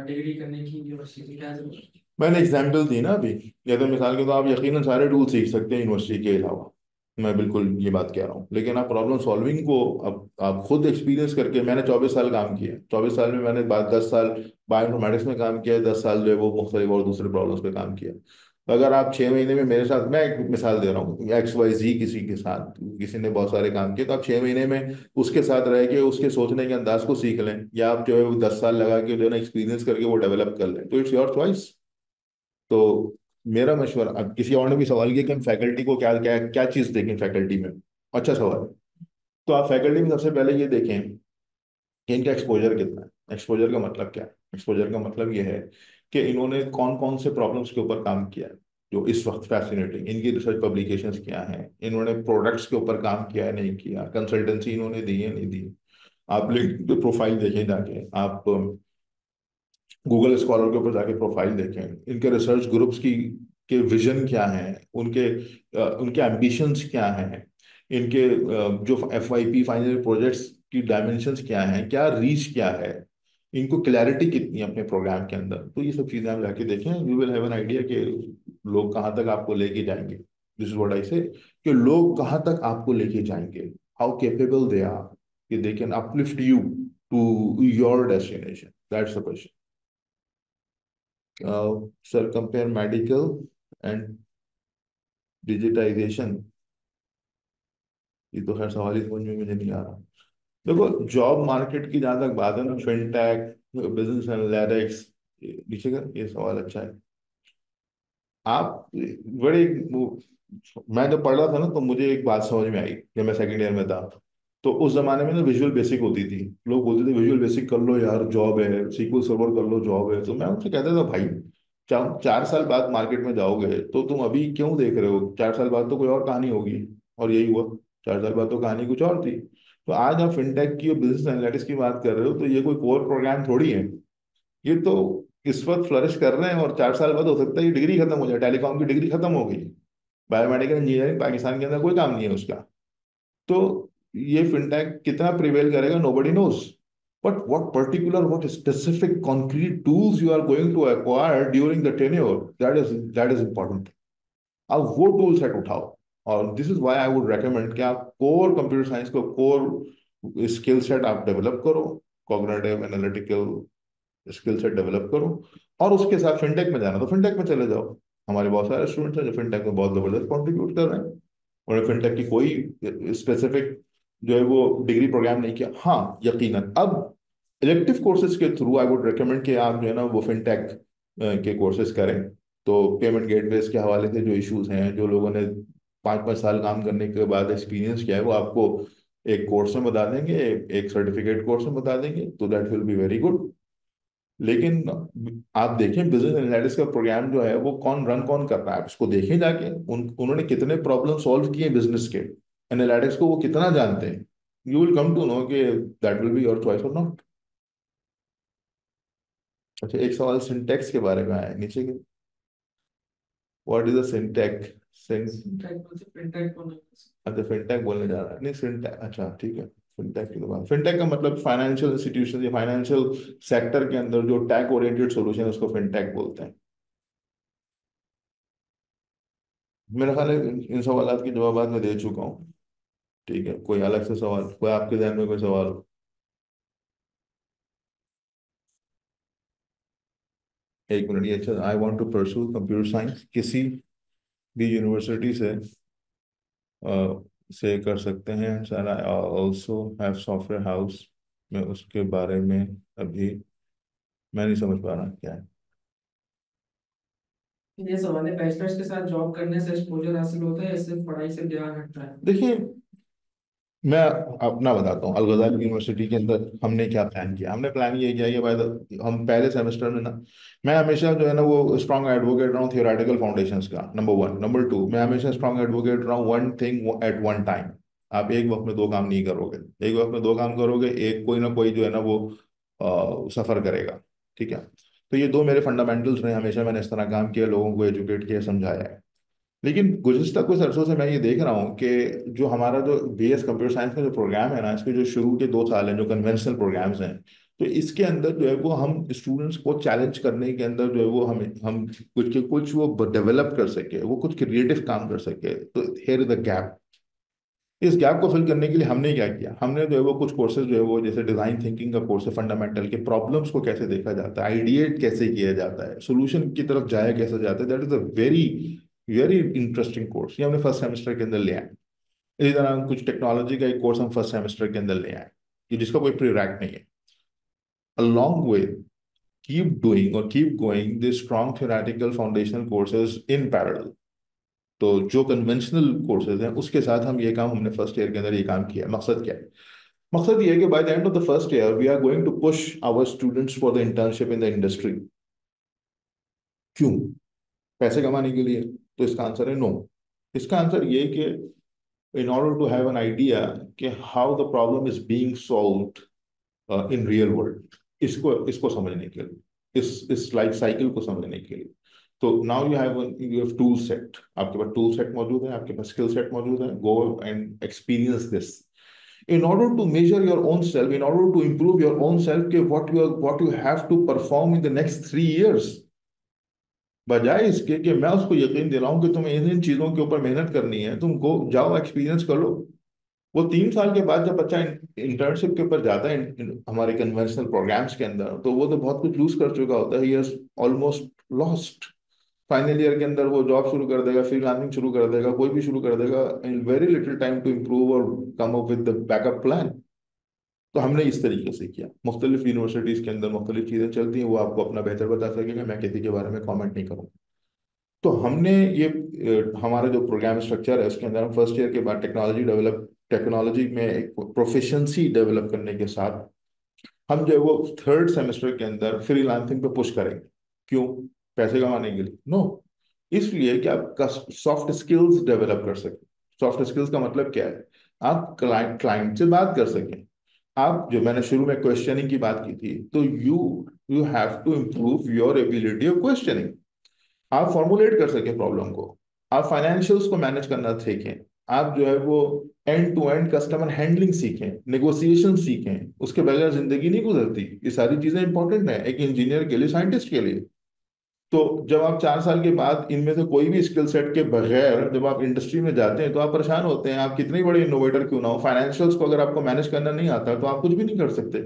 डिग्री करने की यूनिवर्सिटी की क्या जरूरत है? मैंने एग्जाम्पल दी ना अभी, या तो मिसाल के तो आप यकीनन सारे टूल सीख सकते हैं यूनिवर्सिटी के अलावा, मैं बिल्कुल ये बात कह रहा हूँ, लेकिन आप प्रॉब्लम सॉल्विंग को अब आप खुद एक्सपीरियंस करके, मैंने 24 साल काम किया, 24 साल में मैंने 10 साल बायोइन्फॉर्मेटिक्स में काम किया, 10 साल जो है वो मुख्तलिफ और दूसरे प्रॉब्लम्स पे काम किया। तो अगर आप 6 महीने में मेरे साथ, मैं एक मिसाल दे रहा हूँ, XYZ किसी के साथ, किसी ने बहुत सारे काम किए, तो आप 6 महीने में उसके साथ रह के उसके सोचने के अंदाज को सीख लें, या आप जो है वो 10 साल लगा के जो है ना एक्सपीरियंस करके वो डेवलप कर लें, तो इट्स योर चॉइस। तो मेरा मशवरा, अब किसी और ने भी सवाल किया कि हम फैकल्टी को क्या क्या क्या चीज़ देखें फैकल्टी में, अच्छा सवाल है। तो आप फैकल्टी में सबसे पहले ये देखें कि इनका एक्सपोजर कितना है। एक्सपोजर का मतलब क्या है? एक्सपोजर का मतलब ये है कि इन्होंने कौन कौन से प्रॉब्लम्स के ऊपर काम किया है जो इस वक्त फैसिनेटिंग, इनकी रिसर्च पब्लिकेशंस क्या हैं, इन्होंने प्रोडक्ट्स के ऊपर काम किया है नहीं किया, कंसल्टेंसी इन्होंने दी है नहीं दी। आप लिंक प्रोफाइल देखें जाके, आप गूगल स्कॉलर के ऊपर जाके प्रोफाइल देखें, इनके रिसर्च ग्रुप्स की के विजन क्या है, उनके उनके एम्बिशंस क्या हैं, इनके जो FYP फाइनल प्रोजेक्ट्स की डायमेंशंस क्या हैं, क्या रीच क्या है, इनको क्लैरिटी कितनी है अपने प्रोग्राम के अंदर। तो ये सब चीज़ें आप जाके देखें, you will have an idea कि लोग कहाँ तक आपको लेके जाएंगे। दिस इज व्हाट आई से, कि लोग कहाँ तक आपको लेके जाएंगे, हाउ केपेबल दे आर, कि they can uplift you to your destination, that's the question. Sir, compare medical and digitization, ये तो खैर सवाल ही समझ में मुझे नहीं आ रहा। देखो, जॉब मार्केट की जहां तक बात है ना, फिनटेक, बिजनेस एनालिटिक्स, नीचे का ये सवाल अच्छा है। आप बड़े मैं जब पढ़ रहा था ना, तो मुझे एक बात समझ में आई जब मैं सेकंड ईयर में था। तो उस जमाने में ना विजुअल बेसिक होती थी, लोग बोलते थे विजुअल बेसिक कर लो यार जॉब है, सीक्वल सर्वर कर लो जॉब है। तो मैं उनसे कहता था भाई, 4 साल बाद मार्केट में जाओगे तो तुम अभी क्यों देख रहे हो, 4 साल बाद तो कोई और कहानी होगी। और यही हुआ, 4 साल बाद तो कहानी कुछ और थी। तो आज आप फिनटेक की और बिजनेस एनालिटिक्स की बात कर रहे हो, तो ये कोई कोर प्रोग्राम थोड़ी है। ये तो इस वक्त फ्लरिश कर रहे हैं, और 4 साल बाद हो सकता है ये डिग्री खत्म हो जाए, टेलीकॉम की डिग्री खत्म हो गई, बायोमेडिकल इंजीनियरिंग पाकिस्तान के अंदर कोई काम नहीं है उसका। तो ये फिनटेक कितना प्रिवेल करेगा, nobody knows. But what particular, what specific concrete tools you are going to acquire during the tenure, that is important. अब वो टूल सेट उठाओ। और this is why I would recommend कि आप कोर कंप्यूटर साइंस को, core skill set आप develop करो, cognitive analytical skill set develop करो, और उसके साथ फिनटेक में जाना तो फिनटेक में चले जाओ। हमारे बहुत सारे स्टूडेंट्स हैं जो फिनटेक में बहुत जबरदस्त कॉन्ट्रीब्यूट कर रहे हैं, उन्होंने फिनटेक की कोई स्पेसिफिक जो है वो डिग्री प्रोग्राम नहीं किया। हाँ, यकीनन अब इलेक्टिव कोर्सेज के थ्रू आई वुड रिकमेंड कि आप जो है ना वो फिनटेक के कोर्सेज करें। तो पेमेंट गेटवेज के हवाले से जो इश्यूज हैं, जो लोगों ने 5-5 साल काम करने के बाद एक्सपीरियंस किया है, वो आपको एक कोर्स में बता देंगे, एक सर्टिफिकेट कोर्स में बता देंगे, तो that will be very good. लेकिन आप देखें बिजनेस एनालिटिक्स का प्रोग्राम जो है वो कौन कर रहा है, उसको देखें जाके, उन्होंने कितने प्रॉब्लम सॉल्व किए बिजनेस के, एनालिटिक्स को वो कितना जानते हैं। You will come to know कि that will be your choice और नॉट। अच्छा, एक सवाल सिंटेक्स के बारे में आया है नीचे के, व्हाट इज अ सिंटेक? Fintech बोलते, fintech बोलना। अच्छा, फिनटेक बोलने जा रहा है, नहीं सिंटेक, अच्छा ठीक है। फिनटेक की तो बात, फिनटेक का मतलब फाइनेंशियल इंस्टीट्यूशन या फाइनेंशियल सेक्टर के अंदर जो टैक ओरिएंटेड सॉल्यूशन है उसको फिनटेक बोलते हैं। मेरा ख्याल है इन सवालों के जवाब मैं दे चुका हूँ। ठीक है, कोई अलग से सवाल, कोई आपके ध्यान में कोई सवाल हो? एक मिनट, ये अच्छा, I want to pursue computer science किसी भी यूनिवर्सिटी से कर सकते हैं sir, I also have software house में, उसके बारे में अभी मैं नहीं समझ पा रहा क्या है। ये सवाल है, बैचलर्स के साथ जॉब करने से एक्सपोजर हासिल होता है या सिर्फ पढ़ाई से ध्यान हटता है? देखिए, मैं अपना बताता हूँ, अलगज़ाल यूनिवर्सिटी के अंदर हमने क्या प्लान किया। हमने प्लान ये किया कि भाई हम पहले सेमेस्टर में ना, मैं हमेशा जो है ना वो स्ट्रॉन्ग एडवोकेट रहा हूँ थियोरेटिकल फाउंडेशंस का, नंबर वन। नंबर टू, मैं हमेशा स्ट्रॉन्ग एडवोकेट रहा हूँ one thing at one time. आप एक वक्त में दो काम नहीं करोगे, एक वक्त में दो काम करोगे, एक कोई ना कोई जो है ना वो सफ़र करेगा। ठीक है, तो ये दो मेरे फंडामेंटल्स रहे, हमेशा मैंने इस तरह काम किया, लोगों को एजुकेट किया, समझाया है। लेकिन गुज़िश्ता कुछ अरसों से मैं ये देख रहा हूँ कि जो हमारा जो BS कंप्यूटर साइंस का जो प्रोग्राम है ना, इसके जो शुरू के 2 साल हैं जो कन्वेंशनल प्रोग्राम्स हैं, तो इसके अंदर जो है वो हम स्टूडेंट्स को चैलेंज करने के अंदर जो है वो हम कुछ के कुछ वो डेवलप कर सके, वो कुछ क्रिएटिव काम कर सके। तो हियर इज द गैप। इस गैप को फिल करने के लिए हमने क्या किया, हमने जो है वो कुछ कोर्सेज जो है वो, जैसे डिजाइन थिंकिंग का कोर्स है, फंडामेंटल के प्रॉब्लम्स को कैसे देखा जाता है, आइडिएट कैसे किया जाता है, सोल्यूशन की तरफ जाया कैसे जाता है, that is a very very interesting course. ये हमने फर्स्ट सेमेस्टर के अंदर ले आए। इसी तरह हम कुछ टेक्नोलॉजी का एक कोर्स हम फर्स्ट सेमेस्टर के अंदर ले आए, कि जिसका कोई प्री रैक नहीं है। along with keep doing or keep going the strong theoretical foundational courses in parallel। तो जो कन्वेंशनल कोर्सेज हैं उसके साथ हम ये काम, हमने फर्स्ट ईयर के अंदर ये काम किया। मकसद क्या है? मकसद ये है कि by the end of the first year we are going to push our students for the internship in the industry. क्यों? पैसे कमाने के लिए? तो इसका आंसर है नो। इसका आंसर ये है कि in order to have an idea कि how the problem is being solved in real world, इसको इसको समझने के लिए, इस लाइफ साइकिल को समझने के लिए। तो now you have tool set, आपके पास टूल सेट मौजूद है, आपके पास स्किल सेट मौजूद है। Go and experience this in order to measure your own self, in order to improve your own self, के what you have to perform in the next 3 years। बजाय इसके कि मैं उसको यकीन दिलाऊं कि तुम्हें इन इन चीजों के ऊपर मेहनत करनी है, तुम गो जाओ एक्सपीरियंस कर लो। वो 3 साल के बाद जब बच्चा इंटर्नशिप के ऊपर जाता है हमारे कन्वेंशनल प्रोग्राम्स के अंदर, तो वो तो बहुत कुछ लूज कर चुका होता है, he has almost lost. Final year के अंदर वो जॉब शुरू कर देगा, फ्रीलांसिंग शुरू कर देगा, कोई भी शुरू कर देगा, in very little time to improve और come up with the backup plan. तो हमने इस तरीके से किया। मुख्तलिफ यूनिवर्सिटीज के अंदर मुख्तलिफ चीज़ें चलती हैं, वो आपको अपना बेहतर बता सकेंगे, मैं किसी के बारे में कॉमेंट नहीं करूँगा। तो हमने ये हमारा जो प्रोग्राम स्ट्रक्चर है उसके अंदर हम फर्स्ट ईयर के बाद टेक्नोलॉजी में एक प्रोफिशिएंसी डेवलप करने के साथ हम जो है वो थर्ड सेमेस्टर के अंदर फ्रीलांसिंग पे पुश करेंगे। क्यों? पैसे कमाने के लिए? नो, इसलिए कि आप सॉफ्ट स्किल्स डेवलप कर सकें। सॉफ्ट स्किल्स का मतलब क्या है? आप क्लाइंट क्लाइंट से बात कर सकें। आप, जो मैंने शुरू में क्वेश्चनिंग की बात की थी, तो you you have to improve your ability of questioning. आप फॉर्मुलेट कर सकें प्रॉब्लम को, आप फाइनेंशियल्स को मैनेज करना सीखें, आप जो है वो end to end customer handling सीखें, नेगोशिएशन सीखें। उसके बगैर जिंदगी नहीं गुजरती। ये सारी चीजें इंपॉर्टेंट है एक इंजीनियर के लिए, साइंटिस्ट के लिए। तो जब आप 4 साल के बाद इनमें से कोई भी स्किल सेट के बगैर जब आप इंडस्ट्री में जाते हैं तो आप परेशान होते हैं। आप कितने बड़े इनोवेटर क्यों ना हो, फाइनेंशियल्स को अगर आपको मैनेज करना नहीं आता तो आप कुछ भी नहीं कर सकते।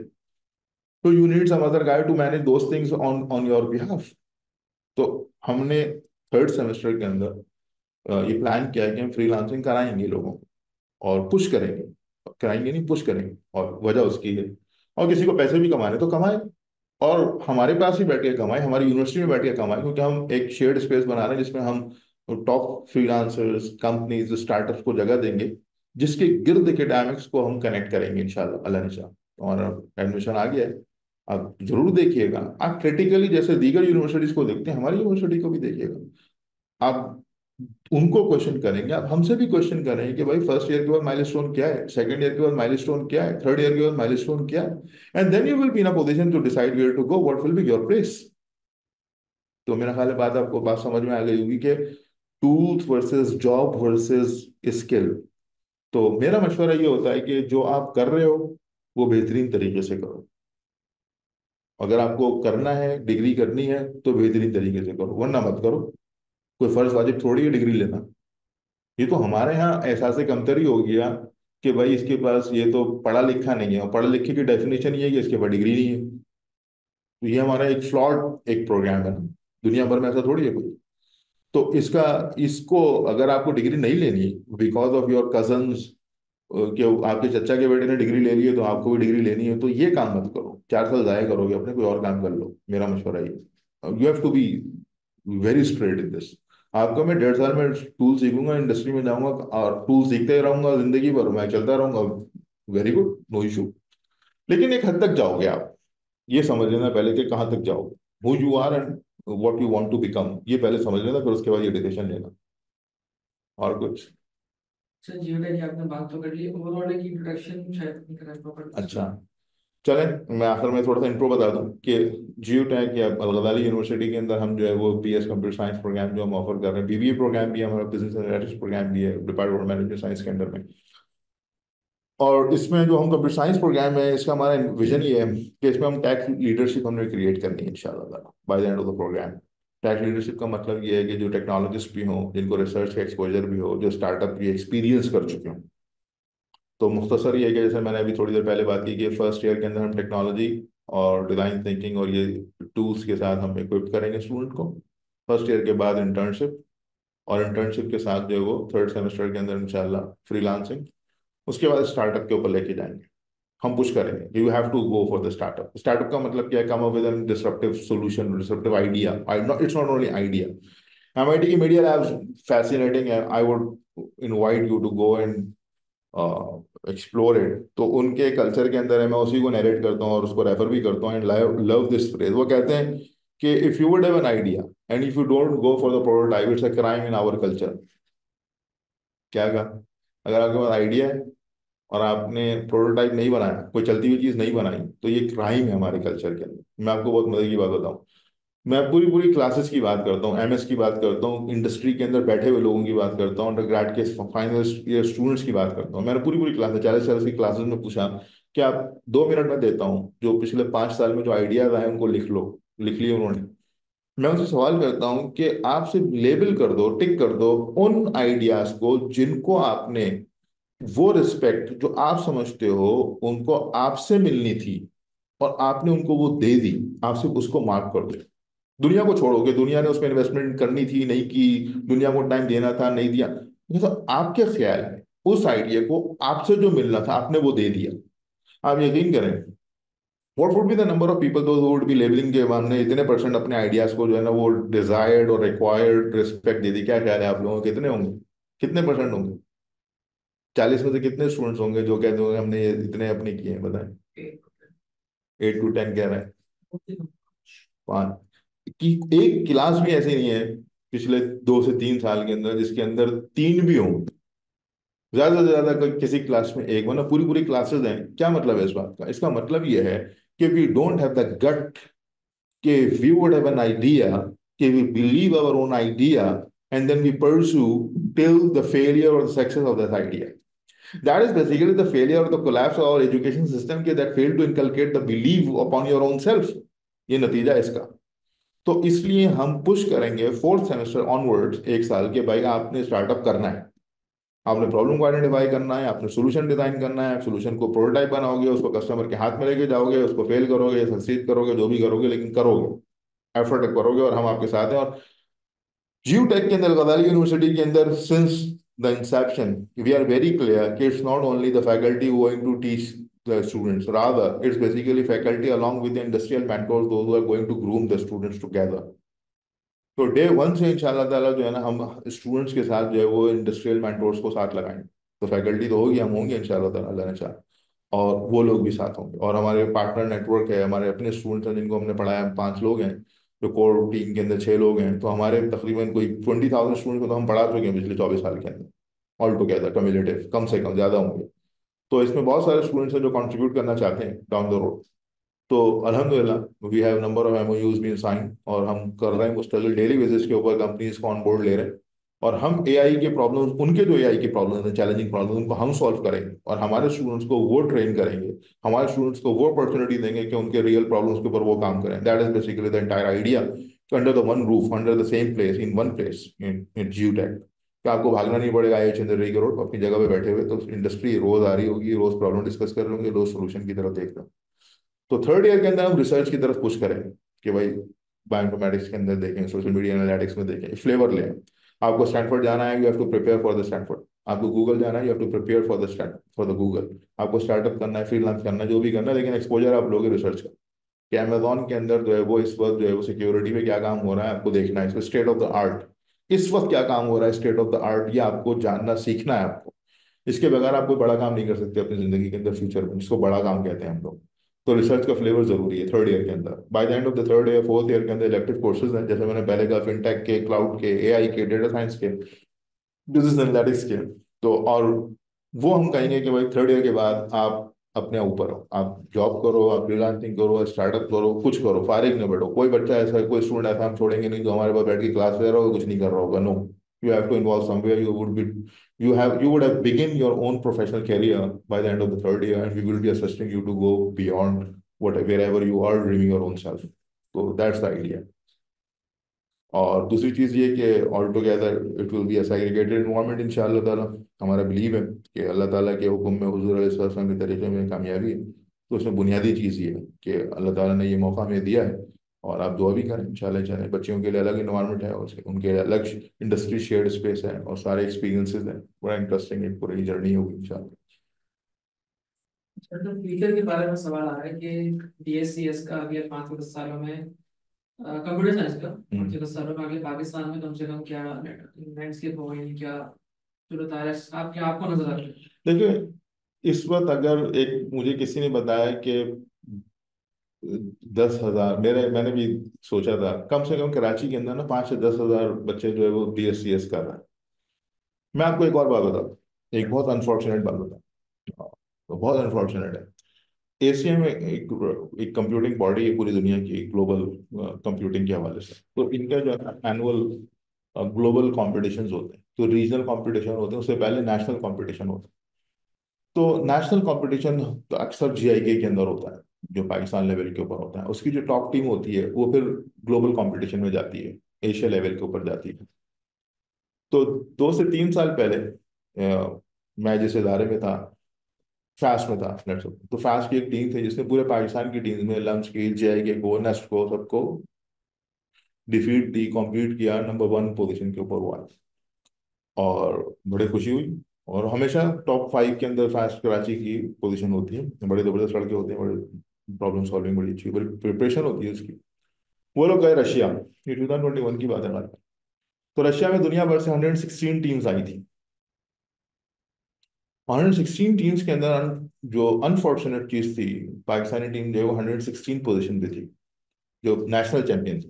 तो you need some other guy to manage those things on on your behalf. तो हमने थर्ड सेमेस्टर के अंदर ये प्लान किया है कि हम फ्रीलांसिंग कराएंगे लोगों को और पुश करेंगे। कराएंगे नहीं, पुश करेंगे। और वजह उसकी है, और किसी को पैसे भी कमाने तो कमाए, और हमारे पास ही बैठ के कमाए, हमारी यूनिवर्सिटी में बैठ के कमाए, क्योंकि हम एक शेयर्ड स्पेस बना रहे हैं जिसमें हम टॉप फ्रीलांसर्स, कंपनीज, स्टार्टअप्स को जगह देंगे, जिसके गिर्द एकेडमिक्स को हम कनेक्ट करेंगे इंशाल्लाह, अल्लाह ने चाहा। और एडमिशन आ गया है, आप जरूर देखिएगा। आप क्रिटिकली जैसे दीगर यूनिवर्सिटीज को देखते हैं, हमारी यूनिवर्सिटी को भी देखिएगा। आप उनको क्वेश्चन करेंगे, आप हमसे भी क्वेश्चन करेंगे कि भाई फर्स्ट ईयर के बाद माइलस्टोन क्या है, सेकंड ईयर के बाद माइलस्टोन क्या है, थर्ड ईयर के बाद माइलस्टोन क्या है, and then you will be in a position to decide where to go, what will be your place. तो मेरा ख्याल है बात आपको बात समझ में आ गई होगी कि tools versus job versus skill. तो मेरा मशवरा ये होता है कि जो आप कर रहे हो वो बेहतरीन तरीके से करो। अगर आपको करना है, डिग्री करनी है, तो बेहतरीन तरीके से करो, वरना मत करो। कोई फर्ज वाजिब थोड़ी है डिग्री लेना। ये तो हमारे यहाँ एहसास कमतरी हो गया कि भाई इसके पास ये तो पढ़ा लिखा नहीं है, और पढ़े लिखे की डेफिनेशन ये है कि इसके पास डिग्री नहीं है। तो ये हमारा एक फ्लॉड एक प्रोग्राम है। दुनिया भर में ऐसा थोड़ी है कोई। तो इसको अगर आपको डिग्री नहीं लेनी बिकॉज ऑफ योर कजन्स, कि आपके चचा के बेटे ने डिग्री ले ली है तो आपको भी डिग्री लेनी है, तो ये काम मत करो। 4 साल जाया करोगे अपने, कोई और काम कर लो। मेरा मशवरा ये, you have to be very straight in this. आपको मैं 1.5 साल में टूल सीखूंगा, इंडस्ट्री में जाऊंगा और टूल सीखते रहूंगा जिंदगी भर, मैं चलता रहूंगा, वेरी गुड, नो इशू। लेकिन एक हद तक जाओगे आप, ये समझ लेना पहले कि कहाँ तक जाओगे, who you are and what you want to become, ये पहले समझ लेना, फिर उसके बाद ये डिसीजन लेना। और कुछ? सर जियोडा की आपने बात तो कर ली, ओवरऑल एक इंट्रोडक्शन शायद नहीं करा प्रॉपर अच्छा, इसका। चलें, मैं आखिर में थोड़ा सा इंट्रो बता दूं कि जियो टैक या अल-गज़ाली यूनिवर्सिटी के अंदर हम जो है वो बीएस कंप्यूटर साइंस प्रोग्राम जो हम ऑफर कर रहे हैं, बीबीए प्रोग्राम भी है हमारा, बिजनेस एनालिटिक्स प्रोग्राम भी है डिपार्टमेंट ऑफ मैनेजमेंट साइंस के अंडर में। और इसमें जो हम कंप्यूटर साइंस प्रोग्राम है, इसका हमारा विजन ये है कि इसमें हम टैक लीडरशिप हमने क्रिएट करनी है इंशाल्लाह by the end of the programme. Tech leadership का मतलब ये है कि जो टेक्नोलॉजिस्ट भी हों, जिनको रिसर्च का एक्सपोजर भी हो, जो स्टार्टअप की एक्सपीरियंस कर चुके हों। तो मुख्तसर ये है कि जैसे मैंने अभी थोड़ी देर पहले बात की कि फर्स्ट ईयर के अंदर हम टेक्नोलॉजी और डिज़ाइन थिंकिंग और ये टूल्स के साथ हम इक्विप करेंगे स्टूडेंट को। फर्स्ट ईयर के बाद इंटर्नशिप, और इंटर्नशिप के साथ जो है वो थर्ड सेमेस्टर के अंदर इंशाल्लाह फ्रीलांसिंग, उसके बाद स्टार्टअप के ऊपर लेके जाएंगे। हम पुश करेंगे, you have to go for the startup. Startup का मतलब क्या है? Come up with an disruptive solution, disruptive idea. It's not only idea. MIT की मीडिया लैब्स फैसिनेटिंग है, I would invite you to go and explore it. तो उनके culture के अंदर है, मैं उसी को नरेट करता हूँ और उसको रेफर भी करता हूँ एंड लव दिस फ्रेज। वो कहते हैं कि if you would have an idea and if you don't go for the prototype, it's a crime in our culture. क्या कहा? अगर आपके पास आइडिया है और आपने प्रोटोटाइप नहीं बनाया, कोई चलती हुई चीज नहीं बनाई, तो ये क्राइम है हमारे कल्चर के अंदर। मैं आपको बहुत मजे की बात बताऊं, मैं पूरी पूरी क्लासेस की बात करता हूँ, एमएस की बात करता हूँ, इंडस्ट्री के अंदर बैठे हुए लोगों की बात करता हूँ, अंडर ग्रेड के फाइनल ईयर स्टूडेंट्स की बात करता हूँ। मैंने पूरी पूरी क्लासेस, 40 40 की क्लासेस में पूछा कि आप 2 मिनट में देता हूँ, जो पिछले 5 साल में जो आइडियाज आए उनको लिख लो। लिख लिए उन्होंने। मैं उनसे सवाल करता हूँ कि आप सिर्फ लेबल कर दो, टिक कर दो उन आइडियाज को जिनको आपने, वो रिस्पेक्ट जो आप समझते हो उनको आपसे मिलनी थी और आपने उनको वो दे दी, आप सिर्फ उसको मार्क कर दो। दुनिया को छोड़ोगे, दुनिया ने उसमें इन्वेस्टमेंट करनी थी नहीं की, दुनिया को टाइम देना था नहीं दिया, ये तो आपके ख्याल में उस आइडिया को आपसे जो मिलना था आपने वो दे दिया। आप यकीन करें, what would be the number of people those would be labelling के हमने इतने परसेंट अपने आइडियाज को जो है ना वो डिजायर्ड और रिक्वायर्ड रिस्पेक्ट दे दी। क्या ख्याल है आप लोगों के? कितने होंगे? कितने परसेंट होंगे? 40 में से कितने स्टूडेंट्स होंगे जो कहते होंगे हमने ये इतने अपने किए हैं? बताएं। 8 to 10 कह रहे हैं। 5 की एक क्लास भी ऐसी नहीं है पिछले 2 से 3 साल के अंदर जिसके अंदर 3 भी हों। ज्यादा से ज्यादा कोई किसी क्लास में एक, वरना पूरी पूरी क्लासेस हैं। क्या मतलब है इस बात का? इसका मतलब ये है कि we don't have the gut, कि we would have an idea, कि we believe our own idea and then we pursue till the failure और the success of that idea. That is basically the failure or the collapse of our education system के that failed to inculcate the belief upon your own self। ये नतीजा है इसका। तो इसलिए हम push करेंगे फोर्थ सेमेस्टर ऑनवर्ड्स, 1 साल के, भाई आपने स्टार्टअप करना है, आपने प्रॉब्लम को आइडेंटिफाई करना है, आपने सोल्यूशन डिजाइन करना है, सोल्यूशन को प्रोटोटाइप बनाओगे, उसको कस्टमर के हाथ में लेके जाओगे, उसको फेल करोगे, सक्सीड करोगे, जो भी करोगे, लेकिन करोगे, एफर्ट करोगे और हम आपके साथ हैं। और जियो टेक के अंदर, गजाली यूनिवर्सिटी के अंदर, since the inception we are very clear कि it's not only the faculty going to teach the students, rather it's basically faculty along with the industrial mentors, those who are going to groom the students together। तो day one से इंशाल्लाह ताला जो है ना हम students के साथ जो है वो इंडस्ट्रियल मेंटोर्स को साथ लगाएंगे। तो फैकल्टी तो होगी, हम होंगे इंशाल्लाह ताला, अल्लाह ने चाहा, और वो लोग भी साथ होंगे। और हमारे पार्टनर नेटवर्क है, हमारे अपने स्टूडेंट्स हैं जिनको हमने पढ़ाया, हम 5 लोग हैं, जो कोर टीम के अंदर 6 लोग हैं। तो हमारे तकरीबन कोई 20,000 स्टूडेंट को तो हम पढ़ा चुके हैं पिछले 24 साल के अंदर, ऑल टुगेदर कम्युलेटिव, कम से कम, ज़्यादा होंगे। तो इसमें बहुत सारे स्टूडेंट्स हैं जो कंट्रीब्यूट करना चाहते हैं डाउन द रोड। तो अल्हम्दुलिल्लाह we have number of MoUs been sign, और हम कर रहे हैं मुस्तकिल डेली बेसिस के ऊपर कंपनीज को ऑन बोर्ड ले रहे हैं। और हम एआई के प्रॉब्लम्स, उनके जो एआई के प्रॉब्लम्स हैं, चैलेंजिंग प्रॉब्लम्स, उनको हम सॉल्व करेंगे और हमारे स्टूडेंट्स को वो ट्रेन करेंगे, हमारे स्टूडेंट्स को वो अपॉर्चुनिटी देंगे कि उनके रियल प्रॉब्लम्स के ऊपर वो काम करें। That is basically the entire idea, under the one roof, under the same place, in one place, in geotech. कि आपको भागना नहीं पड़ेगा आई चंद्ररी के रोड, अपनी जगह पे बैठे हुए, तो इंडस्ट्री रोज आ रही होगी, रोज प्रॉब्लम डिस्कस कर रहे होंगे, रोज सोल्यूशन की तरफ देख रहे हो। तो थर्ड ईयर के अंदर हम रिसर्च की तरफ पुश करेंगे कि भाई बायोइन्फॉर्मेटिक्स के अंदर देखें, सोशल मीडिया एनालिटिक्स में देखें, फ्लेवर लें। आपको स्टैनफोर्ड जाना है, you have to prepare for the Stanford. आपको गूगल जाना है, you have to prepare for the for the Google. आपको स्टार्टअप करना है, फ्रीलांस करना है, जो भी करना है, लेकिन एक्सपोजर आप लोगे रिसर्च का, कि अमेजोन के अंदर जो है वो इस वक्त जो है वो सिक्योरिटी में क्या काम हो रहा है आपको देखना है, इसमें स्टेट ऑफ द आर्ट, इस वक्त क्या काम हो रहा है स्टेट ऑफ द आर्ट, ये आपको जानना सीखना है आपको। इसके बगैर आप कोई बड़ा काम नहीं कर सकते अपनी जिंदगी के अंदर फ्यूचर में, जिसको बड़ा काम कहते हैं हम लोग। तो रिसर्च का फ्लेवर जरूरी है थर्ड ईयर के अंदर। Bye the end of the third year, fourth year के अंदर इलेक्टिव कोर्सेज हैं, जैसे मैंने पहले कहा, फिनटेक के, क्लाउड के, एआई के, डेटा साइंस के, बिजनेस एनालिटिक्स के। तो और वो हम कहेंगे कि भाई थर्ड ईयर के बाद आप अपने ऊपर हो, आप जॉब करो, आप फ्रीलांसिंग करो, स्टार्टअप करो, कुछ करो, फारिग न बैठो। कोई बच्चा ऐसा, कोई स्टूडेंट ऐसा हम छोड़ेंगे नहीं जो हमारे पास बैठ के क्लास ले रहा होगा, कुछ नहीं कर रहा होगा। No, you have to involve somewhere, you would have begin your own professional career by the end of the third year, and we will be assisting you to go beyond wherever you are dreaming your own self. So that's the idea. और दूसरी चीज़ ये कि all together it will be a segregated environment इंशाअल्लाह ताला। हमारा believe है कि अल्लाह ताला के हुक्म में, हुजूर अलैहि वसल्लम के तरीके में कामयाबी है। तो उसमें बुनियादी चीज़ ये है कि अल्लाह ताला ने ये मौका हमें दिया है, और आप दुआ भी करें इंशाअल्लाह। चाहे बच्चियों के लिए अलग इन्वायरमेंट है, और उनके लिए अलग इंडस्ट्री शेयर्ड स्पेस है, और सारे एक्सपीरियंसेस हैं। बड़ा इंटरेस्टिंग एक पूरी जर्नी होगी इंशाअल्लाह। तो फ्यूचर के बारे में सवाल आ रहा है कि BScs का अगले 5 से 10 सालों में, कंप्यूटर साइंस का 5 से 10 सालों में आगे पाकिस्तान में कम से कम क्या लैंडस्केप होगा, यानी क्या सूरत हाल है, आप क्या आपको नजर आ रही है? देखिए, इस वक्त अगर एक मुझे किसी ने बताया कि 10,000, मैंने भी सोचा था कम से कम कराची के अंदर ना 5 से 10,000 बच्चे जो है वो BScs कर रहे हैं। मैं आपको एक और बात बताऊँ, एक बहुत अनफॉर्चुनेट बात बताऊँ। तो बहुत अनफॉर्चुनेट है। एशिया में एक कंप्यूटिंग बॉडी है पूरी दुनिया की, ग्लोबल कंप्यूटिंग के हवाले से। तो इनका जो एनुअल ग्लोबल कॉम्पिटिशन्स होते हैं, तो रीजनल कॉम्पिटिशन होते हैं, उससे पहले नेशनल कॉम्पिटिशन होता है। तो नेशनल कंपटीशन तो अक्सर GIK के अंदर होता है, जो पाकिस्तान लेवल के ऊपर होता है। उसकी जो टॉप टीम होती है वो फिर ग्लोबल कंपटीशन में जाती है, एशिया लेवल के ऊपर जाती है। तो 2 से 3 साल पहले मैं जिस इदारे में था, फैस्ट में था, तो फैस्ट की एक टीम थी जिसने पूरे पाकिस्तान की टीम में लम्स की, JIK को, नेस्ट को, सबको डिफीट दी, कॉम्पीट किया, नंबर 1 पोजीशन के ऊपर हुआ। और बड़ी खुशी हुई। और हमेशा टॉप 5 के अंदर फास्ट कराची की पोजीशन होती है। बड़े ज़बरदस्त लड़के होते हैं, बड़े प्रॉब्लम सॉल्विंग बड़ी अच्छी, बड़ी प्रिपरेशन होती है उसकी। वो लोग गए रशिया, ये 2021 की बात है हमारे। तो रशिया में दुनिया भर से 116 टीम्स आई थी। 116 टीम्स के अंदर जो अनफॉर्चुनेट चीज थी, पाकिस्तानी टीम जो है वो 116 पोजीशन पे थी, जो नेशनल चैंपियन थी,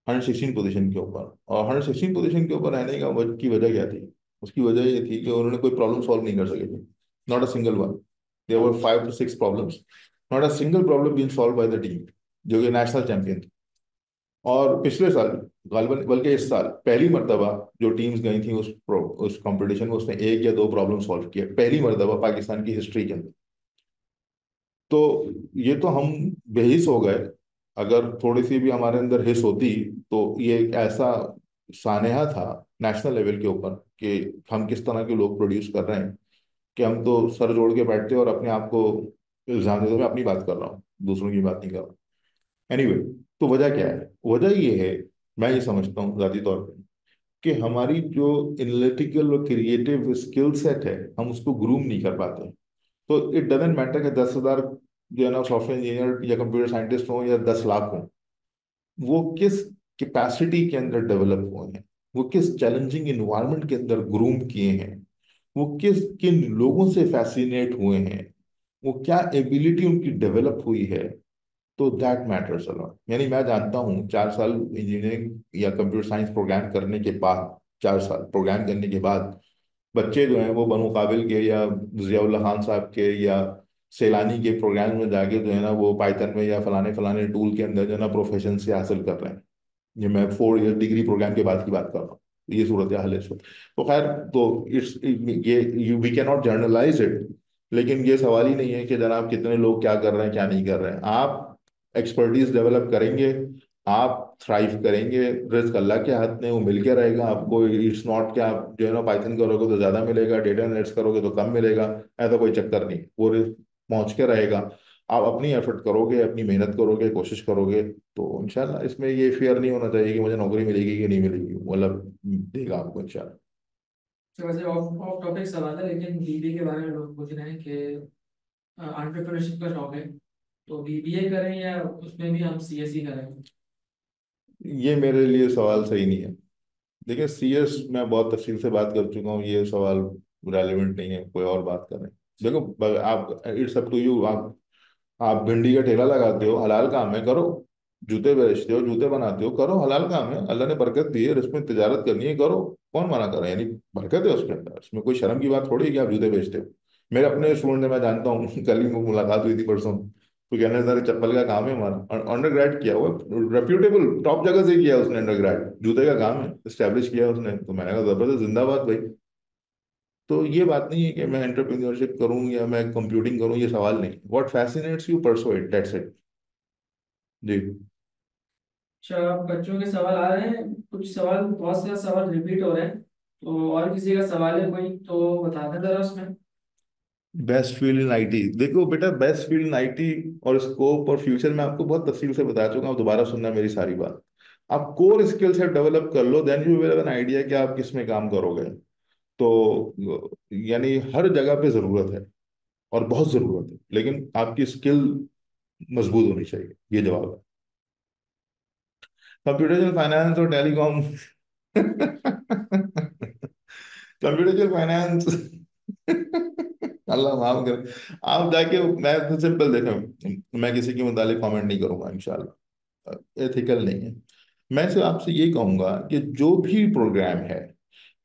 116 पोजीशन के ऊपर। और 116 पोजीशन के ऊपर रहने की वजह क्या थी? उसकी वजह ये थी कि उन्होंने कोई प्रॉब्लम सॉल्व नहीं कर सके थे। Not a single one. There were 5 to 6 problems, not a single problem being solve by the team, जो कि नेशनल चैंपियन थी। और पिछले साल गालिबन, बल्कि इस साल पहली मर्तबा जो टीम्स गई थी उस कंपटीशन में, उसने 1 या 2 प्रॉब्लम सॉल्व किया, पहली मर्तबा पाकिस्तान की हिस्ट्री के अंदर। तो ये तो हम बेहिस हो गए। अगर थोड़ी सी भी हमारे अंदर हिस होती, तो ये एक ऐसा सानेहा था नेशनल लेवल के ऊपर कि हम किस तरह के लोग प्रोड्यूस कर रहे हैं, कि हम तो सर जोड़ के बैठते और अपने आप को इल्जाम देते। मैं अपनी बात कर रहा हूँ, दूसरों की बात नहीं कर रहा। एनीवे, तो वजह क्या है? वजह ये है, मैं ये समझता हूँ जाती तौर पर, कि हमारी जो एनालिटिकल और क्रिएटिव स्किल सेट है, हम उसको ग्रूम नहीं कर पाते। तो इट डजेंट मैटर कि 10,000 जो है ना सॉफ्टवेयर इंजीनियर या कंप्यूटर साइंटिस्ट हों या 10 लाख हों, वो किस कैपेसिटी के अंदर डेवलप हुए हैं, वो किस चैलेंजिंग इन्वायरमेंट के अंदर ग्रूम किए हैं, वो किन लोगों से फैसिनेट हुए हैं, वो क्या एबिलिटी उनकी डेवलप हुई है। तो दैट मैटर्स अलॉट। यानी मैं जानता हूँ 4 साल इंजीनियरिंग या कंप्यूटर साइंस प्रोग्राम करने के बाद, 4 साल प्रोग्राम करने के बाद बच्चे जो हैं वो बनु काबिल के या जियाउल्लाह खान साहब के या सैलानी के प्रोग्राम में जाके जो है ना वो पाइथन में या फलाने फलाने टूल के अंदर जो है ना प्रोफेशन से हासिल कर रहे हैं। ये मैं 4 ईयर डिग्री प्रोग्राम के बाद की बात कर रहा हूँ। ये सूरत हाल है इस वक्त। तो खैर, तो इट्स ये we can not generalize it. लेकिन ये सवाल ही नहीं है कि जनाब कितने लोग क्या कर रहे हैं क्या नहीं कर रहे हैं। आप एक्सपर्टीज डेवलप करेंगे, आप थ्राइव करेंगे, रिस्क अल्लाह के हाथ में, वो मिल के रहेगा आपको। इट्स नॉट कि आप जो है ना पाइथन करोगे तो ज़्यादा मिलेगा, डेटा एनालिटिक्स करोगे तो कम मिलेगा, ऐसा कोई चक्कर नहीं। वो रिस्क पहुंच के रहेगा। आप अपनी एफर्ट करोगे, अपनी मेहनत करोगे, कोशिश करोगे, तो इंशाल्लाह इसमें ये फियर नहीं होना चाहिए कि मुझे नौकरी मिलेगी कि नहीं मिलेगी। मतलब देगा आपको इंशाल्लाह। तो वैसे ऑफ ऑफ टॉपिक सवाल है, लेकिन BBA के बारे में लोग पूछ रहे हैं कि एंटरप्रेन्योरशिप का शौक है, तो BBA करें या उसमें भी हम CSE करें? ये मेरे लिए सवाल सही नहीं है। देखिए, CS मैं बहुत तफसील से बात कर चुका हूँ, ये सवाल रेलिवेंट नहीं है, कोई और बात करें। देखो, आप, इट्स अप टू यू। आप भिंडी का ठेला लगाते हो, हलाल काम है, करो। जूते बेचते हो, जूते बनाते हो, करो, हलाल काम है, अल्लाह ने बरकत दी है, इसमें तिजारत करनी है, करो। कौन मना कर रहा है? यानी बरकत है उसके अंदर, इसमें कोई शर्म की बात थोड़ी है कि आप जूते बेचते हो। मेरे अपने स्टूडेंट मैं जानता हूँ, कल ही मुलाकात हुई थी परसों, तो कहने सर चप्पल का काम है हमारा, अंडर ग्रेड किया हुआ, रेप्यूटेबल टॉप जगह से किया उसने, अंडर ग्रेड जूते का काम है, इस्टेब्लिश किया उसने। तो मैंने कहा जबरदस्त, जिंदाबाद भाई। तो ये बात नहीं है कि मैं एंटरप्रेन्योरशिप करूं या मैं कंप्यूटिंग करूं, ये सवाल नहीं। What fascinates you pursue it, that's it. जी। अच्छा, बच्चों के सवाल आ रहे हैं, कुछ सवाल, बहुत सारे सवाल रिपीट हो रहे हैं, तो और किसी का सवाल है कोई तो बता दें जरा उसमें। बेस्ट फील्ड इन आईटी, देखो बेटा, बेस्ट फील्ड इन आईटी और स्कोप और फ्यूचर में आपको बहुत तफसील से बता चुका हूँ, दोबारा सुनना मेरी सारी बात। आप कोर स्किल सेट डेवलप कर लो, then you will have an idea कि आप किस में काम करोगे। तो यानी हर जगह पे जरूरत है, और बहुत जरूरत है, लेकिन आपकी स्किल मजबूत होनी चाहिए, ये जवाब है। कंप्यूटेशनल फाइनेंस और टेलीकॉम कंप्यूटेशनल फाइनेंस अल्लाह माफ करे। आप जाके, मैं तो सिंपल देखो, मैं किसी के मुतालिक कमेंट नहीं करूंगा इंशाल्लाह, एथिकल नहीं है। मैं सिर्फ आपसे ये कहूंगा कि जो भी प्रोग्राम है,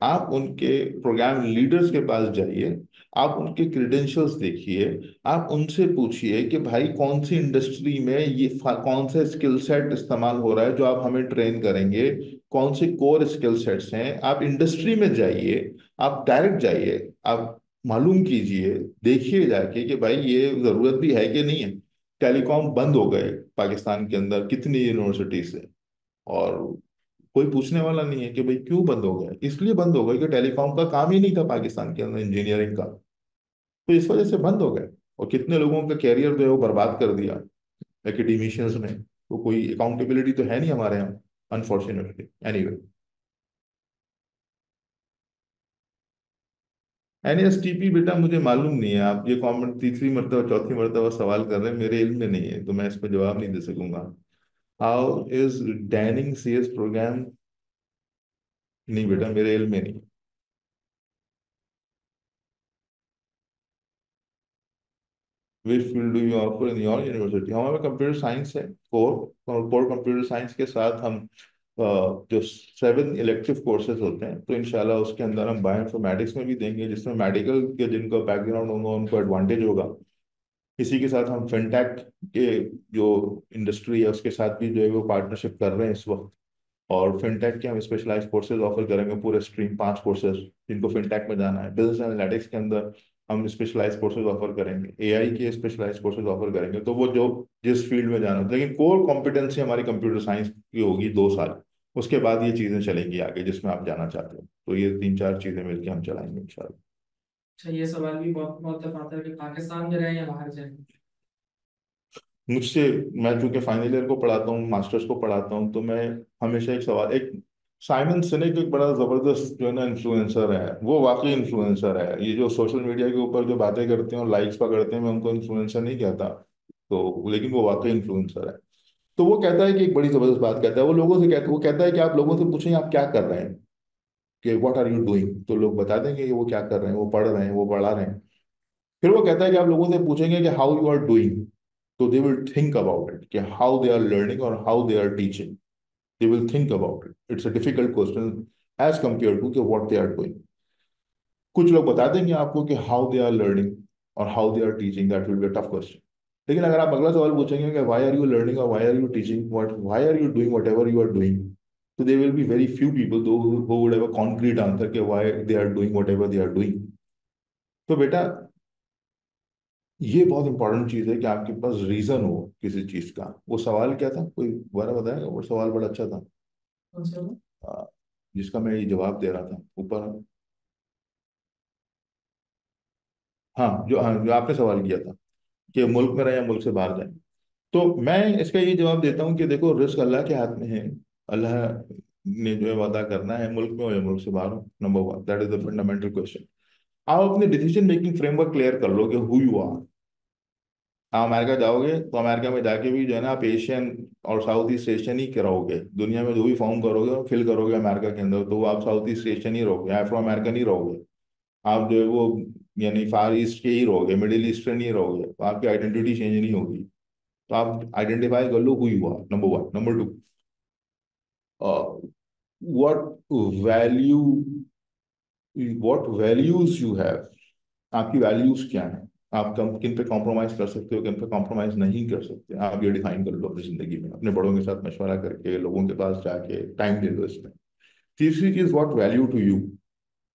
आप उनके प्रोग्राम लीडर्स के पास जाइए, आप उनके क्रेडेंशियल्स देखिए, आप उनसे पूछिए कि भाई कौन सी इंडस्ट्री में ये कौन सा स्किल सेट इस्तेमाल हो रहा है जो आप हमें ट्रेन करेंगे, कौन से कोर स्किल सेट्स हैं। आप इंडस्ट्री में जाइए, आप डायरेक्ट जाइए, आप मालूम कीजिए, देखिए जाके कि भाई ये जरूरत भी है कि नहीं है। टेलीकॉम बंद हो गए पाकिस्तान के अंदर कितनी यूनिवर्सिटी से, और कोई पूछने वाला नहीं है कि भाई क्यों बंद हो गया। इसलिए बंद हो गया कि टेलीकॉम का काम ही नहीं था पाकिस्तान के अंदर, इंजीनियरिंग का। तो इस वजह से बंद हो गए, और कितने लोगों का कैरियर जो है वो बर्बाद कर दिया एकेडमिशियंस ने। तो कोई अकाउंटेबिलिटी तो है नहीं हमारे यहाँ, अनफॉर्चुनेटली। एनीवे, एनएसटीपी बेटा मुझे मालूम नहीं है, आप ये कमेंट तीसरी मरतबा चौथी मरतबा सवाल कर रहे हैं, मेरे इल्म में नहीं है, तो मैं इस पर जवाब नहीं दे सकूंगा। हाउ इज डैनिंग सीएस प्रोग्राम, नहीं बेटा मेरे इल्म में नहीं। Which field do you offer in your university, हमारा कंप्यूटर साइंस है कोर, और कोर कंप्यूटर साइंस के साथ हम जो 7 इलेक्टिव कोर्सेज होते हैं, तो इंशाल्लाह उसके अंदर हम बायोइन्फॉर्मेटिक्स में भी देंगे, जिसमें मेडिकल के जिनका बैकग्राउंड होगा उनको एडवांटेज होगा। इसी के साथ हम फिनटेक के जो इंडस्ट्री है उसके साथ भी जो है वो पार्टनरशिप कर रहे हैं इस वक्त। और फिनटेक के हम स्पेशलाइज कोर्सेज ऑफर करेंगे, पूरे स्ट्रीम 5 कोर्सेज जिनको फिनटेक में जाना है। बिजनेस एनालिटिक्स के अंदर हम स्पेशलाइज कोर्सेज ऑफर करेंगे, एआई के स्पेशलाइज कोर्सेज ऑफर करेंगे, तो वो जो जिस फील्ड में जाना हो। लेकिन कोर कॉम्पिटेंसी हमारी कंप्यूटर साइंस की होगी 2 साल, उसके बाद ये चीज़ें चलेंगी आगे जिसमें आप जाना चाहते हो। तो ये 3-4 चीज़ें मिलकर हम चलाएंगे इंशाल्लाह। अच्छा, ये सवाल भी बहुत बहुत दफा आता है कि पाकिस्तान में रहें या बाहर जाएं। मुझसे, मैं चूंकि फाइनल ईयर को पढ़ाता हूँ, मास्टर्स को पढ़ाता हूँ, तो मैं हमेशा एक सवाल, एक साइमन सिनेक एक बड़ा जबरदस्त जो है ना इन्फ्लुएंसर है, वो वाकई इन्फ्लुएंसर है। ये जो सोशल मीडिया के ऊपर जो बातें करते हैं और लाइक्स पकड़ते हैं, मैं उनको इन्फ्लुएंसर नहीं कहता, तो लेकिन वो वाकई इन्फ्लुएंसर है। तो वो कहता है कि एक बड़ी जबरदस्त बात कहता है, वो लोगों से कहता, वो कहता है कि आप लोगों से पूछें आप क्या कर रहे हैं, कि व्हाट आर यू डूइंग, तो लोग बता देंगे कि वो क्या कर रहे हैं, वो पढ़ रहे हैं, वो पढ़ा रहे हैं। फिर वो कहता है कि आप लोगों से पूछेंगे कि हाउ यू आर डूइंग, तो they will think about it कि हाउ दे आर लर्निंग और how they are teaching. They will think about it, it's a difficult question as compare to कि व्हाट दे आर डूइंग। कुछ लोग बता देंगे आपको कि हाउ दे आर लर्निंग और how they are teaching, that will be a tough question. लेकिन अगर आप अगला सवाल पूछेंगे कि व्हाई आर यू लर्निंग और why are you teaching, why are you doing whatever you are doing, तो there will be very few people though who would have a concrete answer कि why they are doing whatever they are doing. तो बेटा, ये बहुत important चीज है कि आपके पास रीजन हो किसी चीज का। वो सवाल क्या था, कोई दोबारा बताएगा, वो सवाल बड़ा अच्छा था। कौन सा वाला? आ, जिसका मैं ये जवाब दे रहा था ऊपर। हाँ, जो आपने सवाल किया था कि मुल्क में रहे या मुल्क से बाहर जाए। तो मैं इसका ये जवाब देता हूँ कि देखो, रिस्क अल्लाह के हाथ में है। अल्लाह ने जो है वादा करना है, मुल्क में हो या मुल्क से बाहर हो, number one, that is the fundamental question. आप अपने डिसीजन मेकिंग फ्रेमवर्क क्लियर कर लो कि हु यू आर। आप अमेरिका जाओगे तो अमेरिका में जाके भी जो है ना आप एशियन और साउथ ईस्ट एशियन ही कराओगे, दुनिया में जो भी फॉर्म करोगे और फिल करोगे अमेरिका के अंदर, तो वो आप साउथ ईस्ट एशियन ही रहोगे, अफ्रो अमेरिकन ही रहोगे। आप जो है वो यानी फार ईस्ट के ही रहोगे, मिडिल ईस्टर्न ही रहोगे, तो आपकी आइडेंटिटी चेंज नहीं होगी। तो आप आइडेंटिफाई कर लो who you are, number one. Number two, what value, what values you have। आपकी वैल्यूज क्या है, आप किन पे कॉम्प्रोमाइज कर सकते हो, किन पे कॉम्प्रोमाइज नहीं कर सकते, आप ये डिफाइन कर लो अपनी जिंदगी में, अपने बड़ों के साथ मशवरा करके, लोगों के पास जाके टाइम ले लो इसमें। तीसरी चीज, व्हाट वैल्यू टू यू।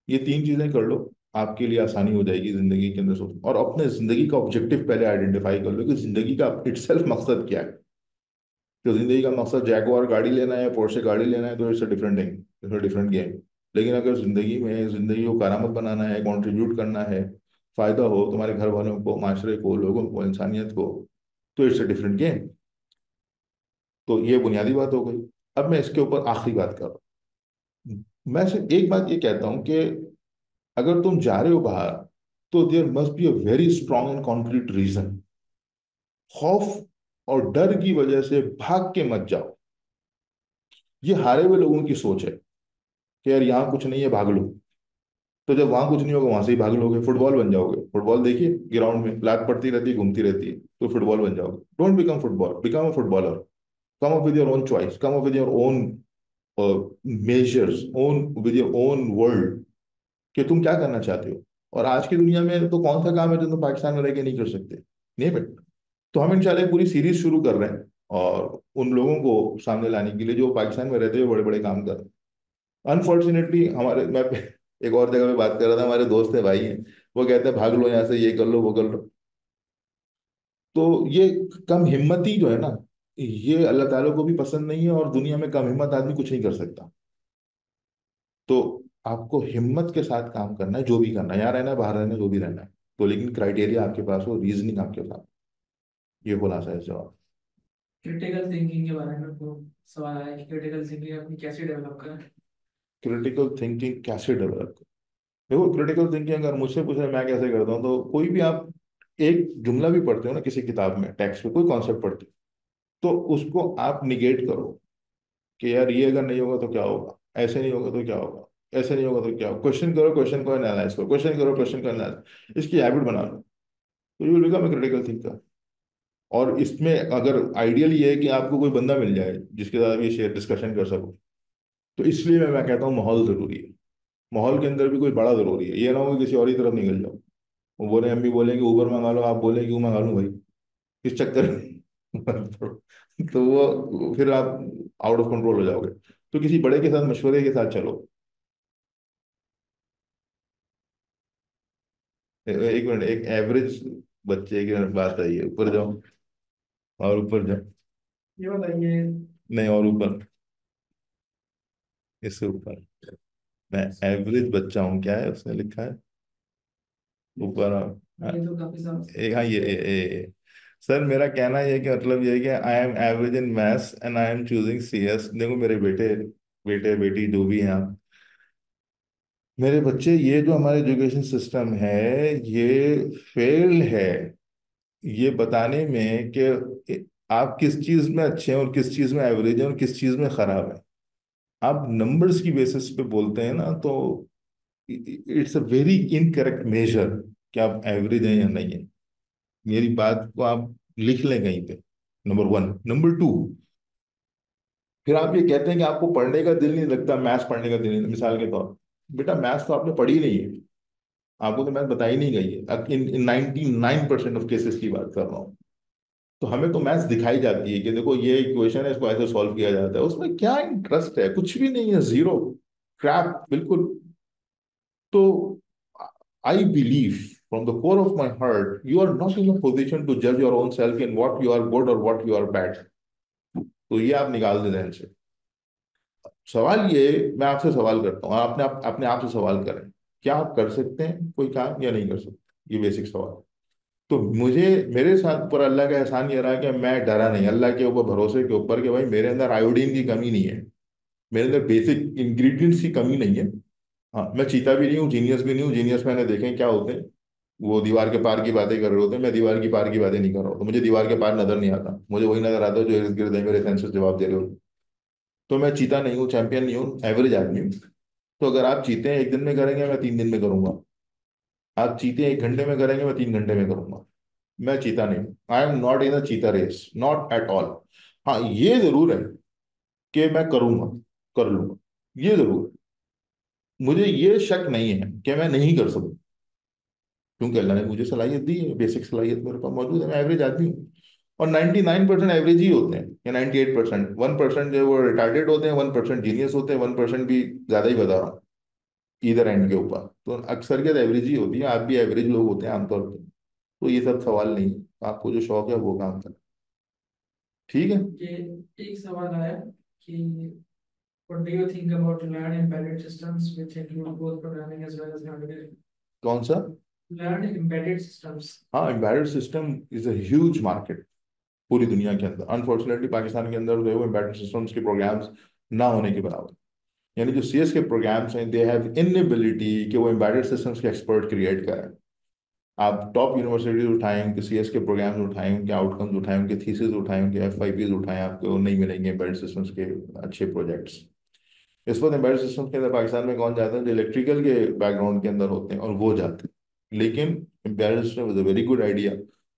ये तीन चीजें कर लो, आपके लिए आसानी हो जाएगी जिंदगी के अंदर सोच। और अपने जिंदगी का ऑब्जेक्टिव पहले आइडेंटिफाई कर लो कि जिंदगी का इटसेल्फ मकसद क्या है। तो जिंदगी का मकसद जैगुआर गाड़ी लेना है, पोर्शे गाड़ी लेना है, तो it's a different thing, it's a different game. लेकिन अगर जिंदगी में जिंदगी को करामत बनाना है, कंट्रीब्यूट करना है, फायदा हो तुम्हारे घर वालों को, माशरे को, लोगों को, इंसानियत को, तो इट्स अ डिफरेंट गेम। तो ये बुनियादी बात हो गई। अब मैं इसके ऊपर आखिरी बात कर रहा हूँ। मैं सिर्फ एक बात ये कहता हूँ कि अगर तुम जा रहे हो बाहर, तो there must be a very strong and concrete reason. खौफ और डर की वजह से भाग के मत जाओ। ये हारे हुए लोगों की सोच है कि यार यहाँ कुछ नहीं है, भाग लो। तो जब वहां कुछ नहीं होगा, वहां से ही भाग लोगे, फुटबॉल बन जाओगे। फुटबॉल देखिए, ग्राउंड में लात पड़ती रहती है, घूमती रहती है, तो फुटबॉल बन जाओगे। Don't become football, become a footballer. Come up with your own choice, come up with your own measures, own with your own world, कि तुम क्या करना चाहते हो। और आज की दुनिया में तो कौन सा काम है जो तुम पाकिस्तान में रह के नहीं कर सकते। नहीं बेटा। तो हम इंशाल्लाह एक पूरी सीरीज शुरू कर रहे हैं, और उन लोगों को सामने लाने के लिए जो पाकिस्तान में रहते हुए बड़े बड़े काम कर रहे हैं। अनफॉर्चुनेटली हमारे, मैं एक और जगह पे बात कर रहा था, हमारे दोस्त है, भाई हैं, वो कहते हैं भाग लो यहाँ से, ये कर लो, वो कर लो। तो ये कम हिम्मती जो है ना, ये अल्लाह ताला को भी पसंद नहीं है, और दुनिया में कम हिम्मत आदमी कुछ नहीं कर सकता। तो आपको हिम्मत के साथ काम करना है, जो भी करना है, यहाँ रहना है, बाहर रहना है, जो भी रहना है। तो लेकिन क्राइटेरिया आपके पास हो, रीजनिंग आपके साथ। ये खुलासा है जवाब। क्रिटिकल थिंकिंग के बारे में तो सवाल आया कि क्रिटिकल थिंकिंग अपनी कैसे डेवलप करें। क्रिटिकल थिंकिंग कैसे डेवलप करें। देखो, क्रिटिकल थिंकिंग अगर मुझसे पूछे मैं कैसे करता हूँ, तो कोई भी आप एक जुमला भी पढ़ते हो ना किसी किताब में, टेक्स्ट में कोई कॉन्सेप्ट पढ़ते हो, तो उसको आप निगेट करो कि यार ये अगर नहीं होगा तो क्या होगा, ऐसे नहीं होगा तो क्या होगा, ऐसे नहीं होगा तो क्या होगा। क्वेश्चन करो, क्वेश्चन को एनालाइज करो, क्वेश्चन करो, क्वेश्चन को एनालाइज, इसकी हैबिट बना लो, तो you will become a critical thinker. और इसमें अगर आइडियल ये है कि आपको कोई बंदा मिल जाए जिसके साथ आप ये शेयर डिस्कशन कर सको। तो इसलिए मैं कहता हूँ माहौल जरूरी है। माहौल के अंदर भी कोई बड़ा जरूरी है, ये ना हो कि किसी और ही तरफ निकल जाओ। वो बोले, हम भी बोलेंगे ऊबर मंगा लो, आप बोले क्यों मंगा लूं भाई, किस चक्कर में मत पड़ो। तो वो फिर आप आउट ऑफ कंट्रोल हो जाओगे। तो किसी बड़े के साथ, मशवरे के साथ चलो। एक मिनट, एक एवरेज बच्चे की बात आई है, ऊपर जाओ, और ऊपर जाओ। ये बताइए। नहीं, और ऊपर, इससे ऊपर। मैं एवरेज बच्चा हूँ, क्या है उसने लिखा है ऊपर? हाँ, ये तो काफी सारा। हाँ, ये सर, मेरा कहना ये है कि मतलब ये है कि I am average in maths and I am choosing CS. देखो मेरे बेटे, बेटे बेटी जो भी हैं आप, मेरे बच्चे, ये जो हमारा एजुकेशन सिस्टम है, ये फेल है ये बताने में कि आप किस चीज में अच्छे हैं और किस चीज में एवरेज हैं और किस चीज में खराब है। आप नंबर्स की बेसिस पे बोलते हैं ना, तो it's a very incorrect measure कि आप एवरेज हैं या नहीं है। मेरी बात को आप लिख लें कहीं पे, नंबर वन। नंबर टू, फिर आप ये कहते हैं कि आपको पढ़ने का दिल नहीं लगता, मैथ्स पढ़ने का दिल नहीं, मिसाल के तौर, बेटा मैथ्स तो आपने पढ़ी नहीं है, आपको तो मैथ बताई नहीं गई है। इन 99% ऑफ केसेस की बात कर रहा हूँ। तो हमें तो मैथ्स दिखाई जाती है कि देखो ये इक्वेशन है, इसको ऐसे सॉल्व किया जाता है, उसमें क्या इंटरेस्ट है, कुछ भी नहीं है, जीरो, क्रैप, बिल्कुल। तो I believe from the core of my heart you are not in a position to जज your own self in what you are good और व्हाट यू आर बैड। तो ये आप निकाल दें जहन से। सवाल ये, मैं आपसे सवाल करता हूँ, अपने आप से सवाल करें, क्या आप कर सकते हैं कोई काम या नहीं कर सकते, ये बेसिक सवाल। तो मुझे, मेरे साथ पर अल्लाह का एहसान ये रहा कि मैं डरा नहीं, अल्लाह के ऊपर भरोसे के ऊपर, कि भाई मेरे अंदर आयोडीन की कमी नहीं है, मेरे अंदर बेसिक इंग्रेडिएंट्स की कमी नहीं है। हाँ, मैं चीता भी नहीं हूँ, जीनियस भी नहीं हूँ। जीनियस मैंने देखे हैं क्या होते हैं, वो दीवार के पार की बातें कर रहे होते हैं, मैं दीवार की पार की बातें नहीं कर रहा हूँ। तो मुझे दीवार के पार नजर नहीं आता, मुझे वही नजर आता है जो इर्द गिर्द है, मेरे सेंसेस जवाब दे रहे हो। तो मैं चीता नहीं हूँ, चैंपियन नहीं हूँ, एवरेज आदमी हूँ। तो अगर आप चीते हैं 1 दिन में करेंगे, मैं 3 दिन में करूंगा। आप चीते 1 घंटे में करेंगे, मैं 3 घंटे में करूंगा। मैं चीता नहीं हूँ, आई एम नॉट इन अ चीता रेस, नॉट एट ऑल। हाँ, ये जरूर है कि मैं करूंगा, कर लूंगा, ये जरूर है। मुझे ये शक नहीं है कि मैं नहीं कर सकूँ। क्योंकि अल्लाह ने मुझे सलाहियत दी है, बेसिक सलाहियत मेरे पास मौजूद है, मैं एवरेज आदमी हूँ। और 99% एवरेज ही होते हैं, या 98%। 1% जो वो रिटार्डेड होते हैं, 1% जीनियस होते हैं, 1% भी ज़्यादा ही बता रहा हूँ इधर एंड के ऊपर। तो अक्सरियत एवरेज ही होती है, आप भी एवरेज लोग होते हैं आमतौर पर। तो ये सब सवाल नहीं है, आपको जो शौक है वो काम करें। ठीक है। ये एक सवाल आया कि what do you think about to learn embedded systems which include both programming as well as hardware? कौन सा? Learn embedded systems. हाँ, embedded system is a huge market पूरी दुनिया के अंदर। अनफॉर्चुनेटली पाकिस्तान के अंदर जो है वो एम्बेडेड सिस्टम्स के प्रोग्राम्स ना होने के बराबर। यानी जो सीएस के प्रोग्राम्स हैं, दे हैव इनएबिलिटी कि वो एम्बेडेड सिस्टम्स के एक्सपर्ट क्रिएट करें। आप टॉप यूनिवर्सिटीज उठाएं, उनके सीएस के प्रोग्राम्स उठाएं, उनके आउटकम्स उठाएं, उनके थीसिस उठाएं, उनके एफआईपीज उठाएं, आपको नहीं मिलेंगे एम्बेडेड सिस्टम्स के अच्छे प्रोजेक्ट्स। इस वक्त एम्बेडेड सिस्टम्स के अंदर पाकिस्तान में कौन जाता है? जो इलेक्ट्रिकल के बैकग्राउंड के अंदर होते हैं और वो जाते हैं। लेकिन embedded system is a very good idea.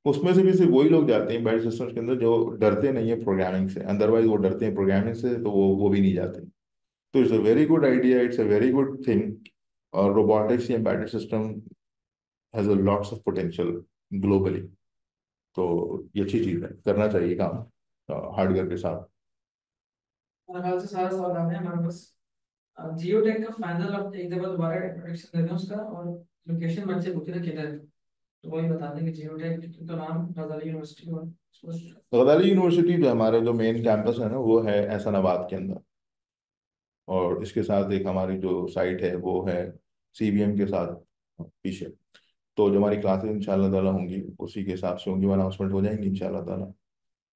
उसमें से भी सिर्फ वही लोग जाते हैं एम्बेडेड सिस्टम्स के अंदर जो डरते नहीं है प्रोग्रामिंग से। अदरवाइज वो डरते हैं प्रोग्रामिंग से, तो वो भी नहीं जाते। तो it's a very good idea, it's a very good thing. और रोबोटिक्स या embedded system has a lots of potential globally. तो ये अच्छी चीज़ है, करना चाहिए काम हार्डवेयर के साथ। मेरे ख्याल से सारा सवाल आ गया हमारे पास। जियो टेक का फाइनल अब एक दफा दोबारा इंट्रोडक्शन दे दें उसका, और लोकेशन मैंने से पूछी था किधर है, तो वही बता दें कि जियो टेक तो नाम गजाली यूनिवर्सिटी और गजाली यूनिवर्सिटी जो हमारे जो मेन कैंपस है ना, वो है एहसानाबाद के अंदर। और इसके साथ एक हमारी जो साइट है वो है सीबीएम के साथ पीछे। तो जो हमारी क्लासेस इंशाल्लाह ताला होंगी उसी के हिसाब से होंगी, वो अनाउंसमेंट हो जाएंगी इंशाल्लाह ताला।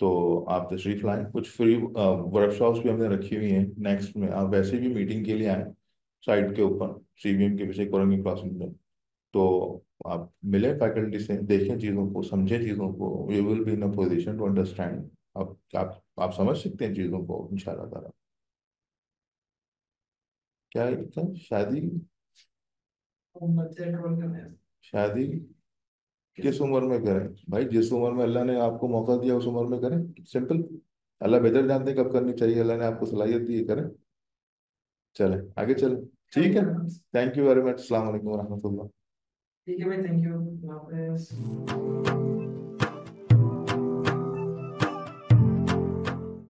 तो आप तशरीफ लाएं। कुछ फ्री वर्कशॉप्स भी हमने रखी हुई हैं नेक्स्ट में। आप वैसे भी मीटिंग के लिए आएँ साइट के ऊपर सीबीएम के पीछे कोरंगी क्रॉसिंग में। तो आप मिले फैकल्टी से, देखें चीज़ों को, समझें चीज़ों को, you will be in a position to understand. आप समझ सकते हैं चीज़ों को इंशाल्लाह ताला। क्या है क्या? शादी? बच्चे ट्रोल कर रहे हैं। शादी किस उम्र में करें भाई? जिस उम्र में अल्लाह ने आपको मौका दिया उस उम्र में करें, सिंपल। अल्लाह बेहतर जानते हैं कब करनी चाहिए, अल्लाह ने आपको सलाहियत दी है, करें। चलें आगे चलें। ठीक है। Thank you very much. अस्सलाम वालेकुम रहमतुल्लाह। ठीक है भाई, थैंक यू।